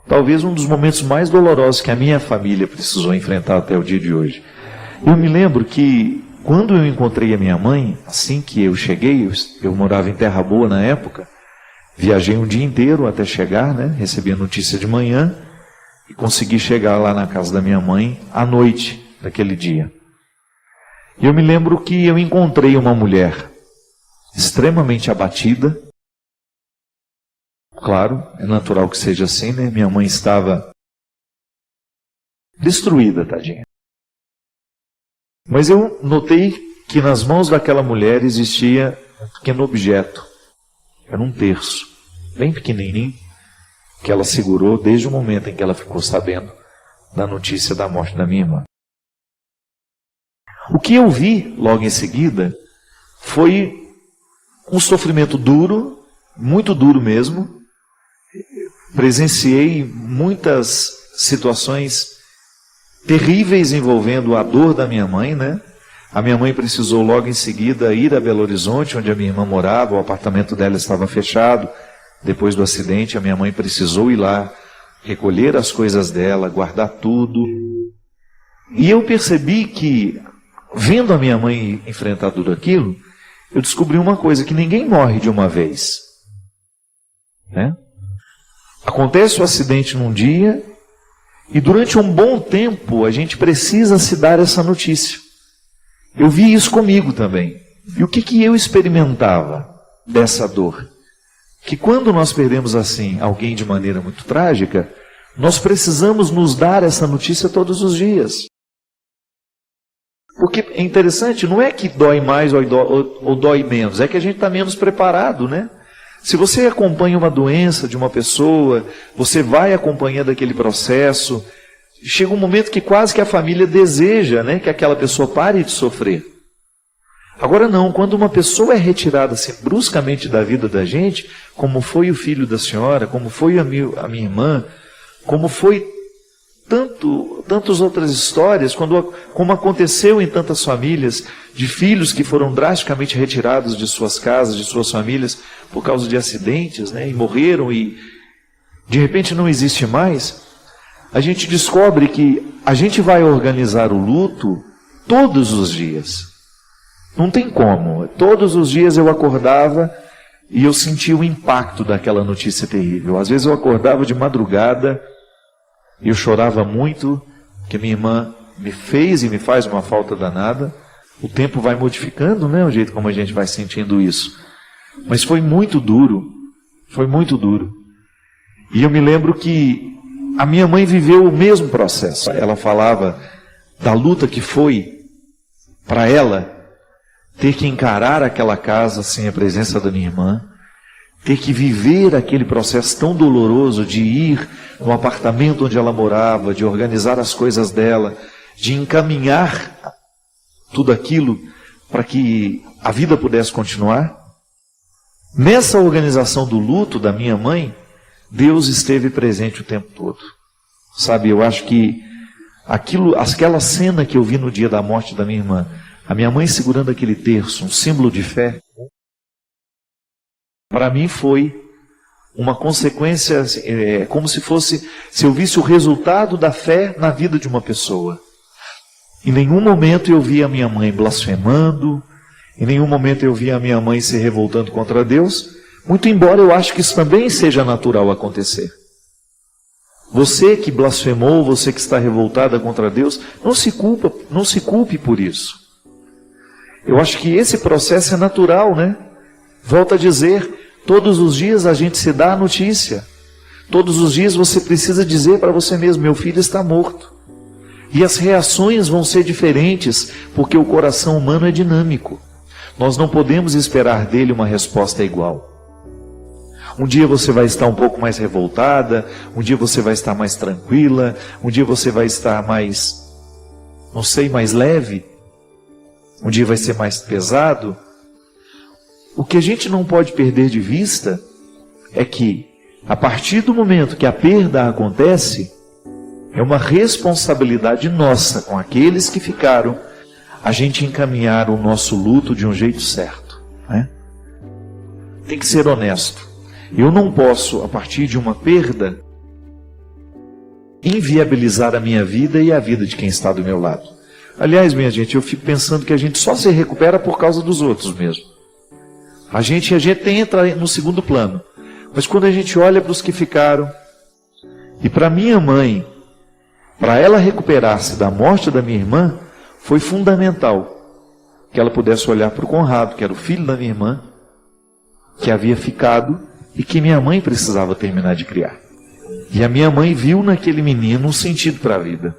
Talvez um dos momentos mais dolorosos que a minha família precisou enfrentar até o dia de hoje. Eu me lembro que quando eu encontrei a minha mãe, assim que eu cheguei, eu morava em Terra Boa na época, viajei um dia inteiro até chegar, né? Recebi a notícia de manhã e consegui chegar lá na casa da minha mãe à noite daquele dia. E eu me lembro que eu encontrei uma mulher extremamente abatida. Claro, é natural que seja assim, né? Minha mãe estava destruída, tadinha. Mas eu notei que nas mãos daquela mulher existia um pequeno objeto. Era um terço, bem pequenininho, que ela segurou desde o momento em que ela ficou sabendo da notícia da morte da minha irmã. O que eu vi logo em seguida foi um sofrimento duro, muito duro mesmo. Presenciei muitas situações terríveis envolvendo a dor da minha mãe, né? A minha mãe precisou logo em seguida ir a Belo Horizonte, onde a minha irmã morava. O apartamento dela estava fechado. Depois do acidente, a minha mãe precisou ir lá, recolher as coisas dela, guardar tudo. E eu percebi que, vendo a minha mãe enfrentar tudo aquilo, eu descobri uma coisa, que ninguém morre de uma vez, né? Acontece o acidente num dia, e durante um bom tempo a gente precisa se dar essa notícia. Eu vi isso comigo também. E o que eu experimentava dessa dor? Que quando nós perdemos assim alguém de maneira muito trágica, nós precisamos nos dar essa notícia todos os dias. Porque é interessante, não é que dói mais ou dói menos, é que a gente está menos preparado, né? Se você acompanha uma doença de uma pessoa, você vai acompanhando aquele processo, chega um momento que quase que a família deseja, né, que aquela pessoa pare de sofrer. Agora não, quando uma pessoa é retirada assim, bruscamente da vida da gente, como foi o filho da senhora, como foi a minha irmã, como foi tantas outras histórias, como aconteceu em tantas famílias, de filhos que foram drasticamente retirados de suas casas, de suas famílias, por causa de acidentes, né, e morreram e de repente não existe mais, a gente descobre que a gente vai organizar o luto todos os dias. Não tem como. Todos os dias eu acordava e eu sentia o impacto daquela notícia terrível. Às vezes eu acordava de madrugada e eu chorava muito, que minha irmã me fez e me faz uma falta danada. O tempo vai modificando, né, o jeito como a gente vai sentindo isso. Mas foi muito duro. Foi muito duro. E eu me lembro que a minha mãe viveu o mesmo processo. Ela falava da luta que foi para ela ter que encarar aquela casa sem a presença da minha irmã, ter que viver aquele processo tão doloroso de ir no apartamento onde ela morava, de organizar as coisas dela, de encaminhar tudo aquilo para que a vida pudesse continuar. Nessa organização do luto da minha mãe, Deus esteve presente o tempo todo. Sabe, eu acho que aquela cena que eu vi no dia da morte da minha irmã, a minha mãe segurando aquele terço, um símbolo de fé, para mim foi uma consequência, como se eu visse o resultado da fé na vida de uma pessoa. Em nenhum momento eu vi a minha mãe blasfemando, Em nenhum momento eu vi a minha mãe se revoltando contra Deus, muito embora eu acho que isso também seja natural acontecer. Você que blasfemou, você que está revoltada contra Deus, não se culpe por isso. Eu acho que esse processo é natural, né? Volto a dizer, todos os dias a gente se dá a notícia. Todos os dias você precisa dizer para você mesmo, meu filho está morto. E as reações vão ser diferentes, porque o coração humano é dinâmico. Nós não podemos esperar dele uma resposta igual. Um dia você vai estar um pouco mais revoltada, um dia você vai estar mais tranquila, um dia você vai estar mais, não sei, mais leve, um dia vai ser mais pesado. O que a gente não pode perder de vista é que, a partir do momento que a perda acontece, é uma responsabilidade nossa com aqueles que ficaram, a gente encaminhar o nosso luto de um jeito certo, né? Tem que ser honesto. Eu não posso, a partir de uma perda, inviabilizar a minha vida e a vida de quem está do meu lado. Aliás, minha gente, eu fico pensando que a gente só se recupera por causa dos outros mesmo. A gente entra no segundo plano. Mas quando a gente olha para os que ficaram, e para minha mãe, para ela recuperar-se da morte da minha irmã, foi fundamental que ela pudesse olhar para o Conrado, que era o filho da minha irmã, que havia ficado e que minha mãe precisava terminar de criar. E a minha mãe viu naquele menino um sentido para a vida.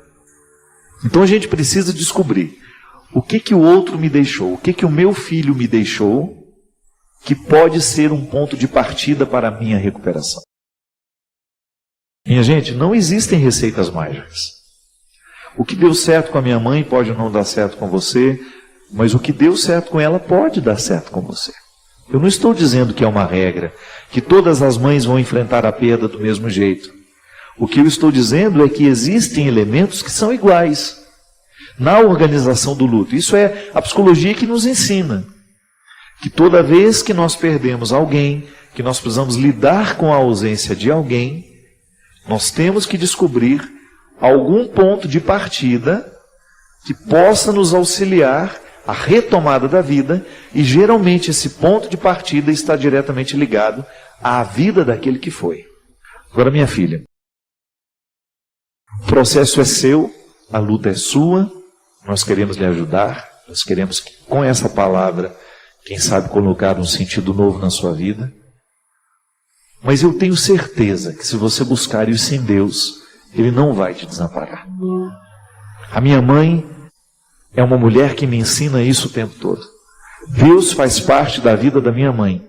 Então a gente precisa descobrir o que o outro me deixou, o que o meu filho me deixou, que pode ser um ponto de partida para a minha recuperação. Minha gente, não existem receitas mágicas. O que deu certo com a minha mãe pode não dar certo com você, mas o que deu certo com ela pode dar certo com você. Eu não estou dizendo que é uma regra, que todas as mães vão enfrentar a perda do mesmo jeito. O que eu estou dizendo é que existem elementos que são iguais na organização do luto. Isso é a psicologia que nos ensina. Que toda vez que nós perdemos alguém, que nós precisamos lidar com a ausência de alguém, nós temos que descobrir algum ponto de partida que possa nos auxiliar à retomada da vida, e geralmente esse ponto de partida está diretamente ligado à vida daquele que foi. Agora, minha filha, o processo é seu, a luta é sua, nós queremos lhe ajudar, nós queremos que com essa palavra, quem sabe colocar um sentido novo na sua vida. Mas eu tenho certeza que se você buscar isso em Deus, Ele não vai te desamparar. A minha mãe é uma mulher que me ensina isso o tempo todo. Deus faz parte da vida da minha mãe.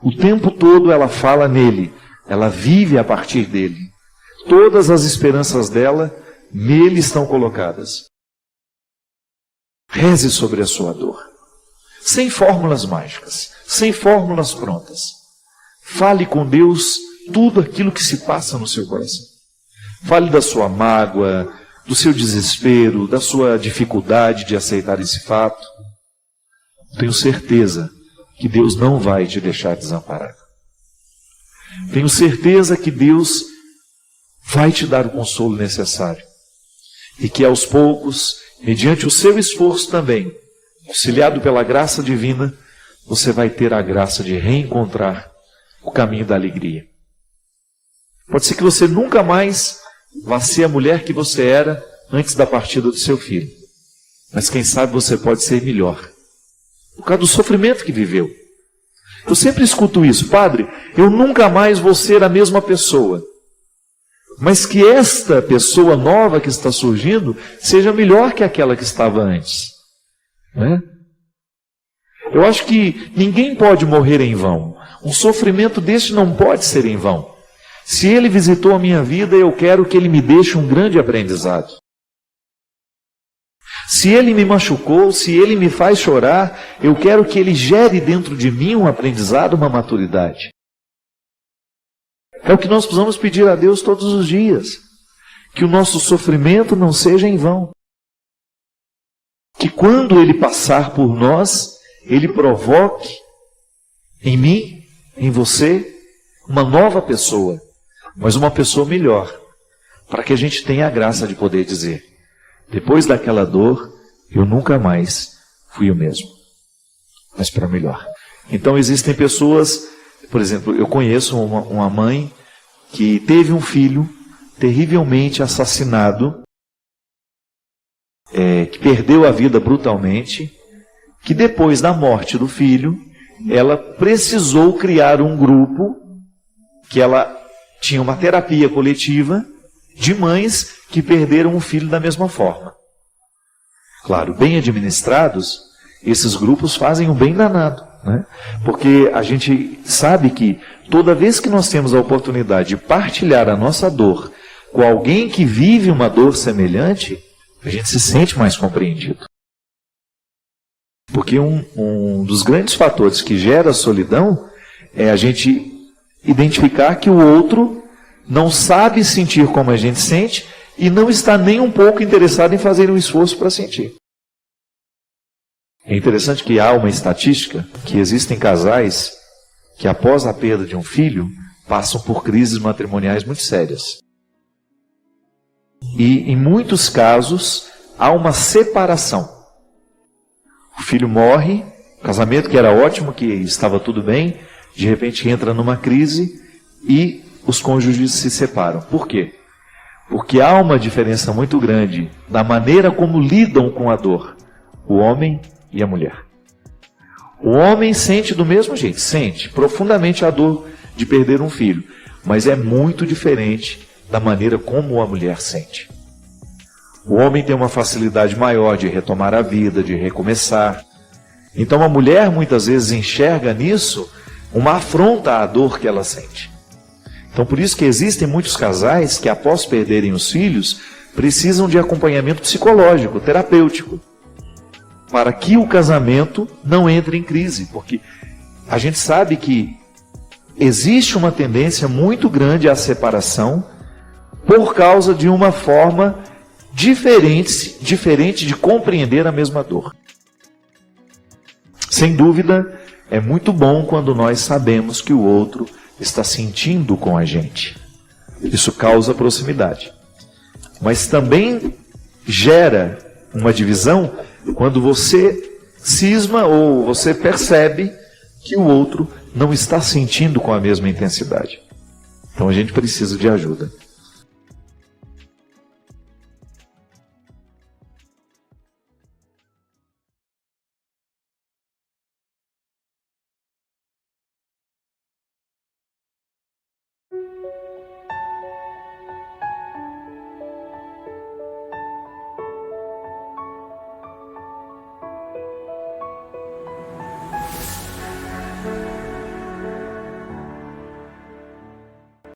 O tempo todo ela fala nele, ela vive a partir dele. Todas as esperanças dela nele estão colocadas. Reze sobre a sua dor. Sem fórmulas mágicas, sem fórmulas prontas. Fale com Deus tudo aquilo que se passa no seu coração. Fale da sua mágoa, do seu desespero, da sua dificuldade de aceitar esse fato. Tenho certeza que Deus não vai te deixar desamparado. Tenho certeza que Deus vai te dar o consolo necessário. E que aos poucos, mediante o seu esforço também, auxiliado pela graça divina, você vai ter a graça de reencontrar o caminho da alegria. Pode ser que você nunca mais vá ser a mulher que você era antes da partida do seu filho. Mas quem sabe você pode ser melhor, por causa do sofrimento que viveu. Eu sempre escuto isso: padre, eu nunca mais vou ser a mesma pessoa. Mas que esta pessoa nova que está surgindo seja melhor que aquela que estava antes. Né? Eu acho que ninguém pode morrer em vão. Um sofrimento deste não pode ser em vão. Se ele visitou a minha vida, eu quero que ele me deixe um grande aprendizado. Se ele me machucou, se ele me faz chorar, eu quero que ele gere dentro de mim um aprendizado, uma maturidade. É o que nós precisamos pedir a Deus todos os dias. Que o nosso sofrimento não seja em vão. Que quando ele passar por nós, ele provoque em mim, em você, uma nova pessoa, mas uma pessoa melhor, para que a gente tenha a graça de poder dizer: depois daquela dor, eu nunca mais fui o mesmo. mas para melhor. Então existem pessoas, por exemplo, eu conheço uma mãe que teve um filho terrivelmente assassinado, que perdeu a vida brutalmente, que depois da morte do filho, ela precisou criar um grupo, que ela tinha uma terapia coletiva de mães que perderam um filho da mesma forma. Claro, bem administrados, esses grupos fazem um bem danado, né? Porque a gente sabe que toda vez que nós temos a oportunidade de partilhar a nossa dor com alguém que vive uma dor semelhante, a gente se sente mais compreendido. Porque um dos grandes fatores que gera a solidão é a gente identificar que o outro não sabe sentir como a gente sente e não está nem um pouco interessado em fazer um esforço para sentir. É interessante que há uma estatística que existem casais que após a perda de um filho passam por crises matrimoniais muito sérias. E em muitos casos há uma separação. O filho morre, o casamento que era ótimo, que estava tudo bem, de repente entra numa crise e os cônjuges se separam. Por quê? Porque há uma diferença muito grande da maneira como lidam com a dor, o homem e a mulher. O homem sente do mesmo jeito, sente profundamente a dor de perder um filho, mas é muito diferente da maneira como a mulher sente. O homem tem uma facilidade maior de retomar a vida, de recomeçar. Então a mulher muitas vezes enxerga nisso uma afronta à dor que ela sente. Então por isso que existem muitos casais que após perderem os filhos precisam de acompanhamento psicológico, terapêutico, para que o casamento não entre em crise, porque a gente sabe que existe uma tendência muito grande à separação por causa de uma forma diferente de compreender a mesma dor. Sem dúvida, é muito bom quando nós sabemos que o outro está sentindo com a gente. Isso causa proximidade. Mas também gera uma divisão quando você cisma ou você percebe que o outro não está sentindo com a mesma intensidade. Então a gente precisa de ajuda.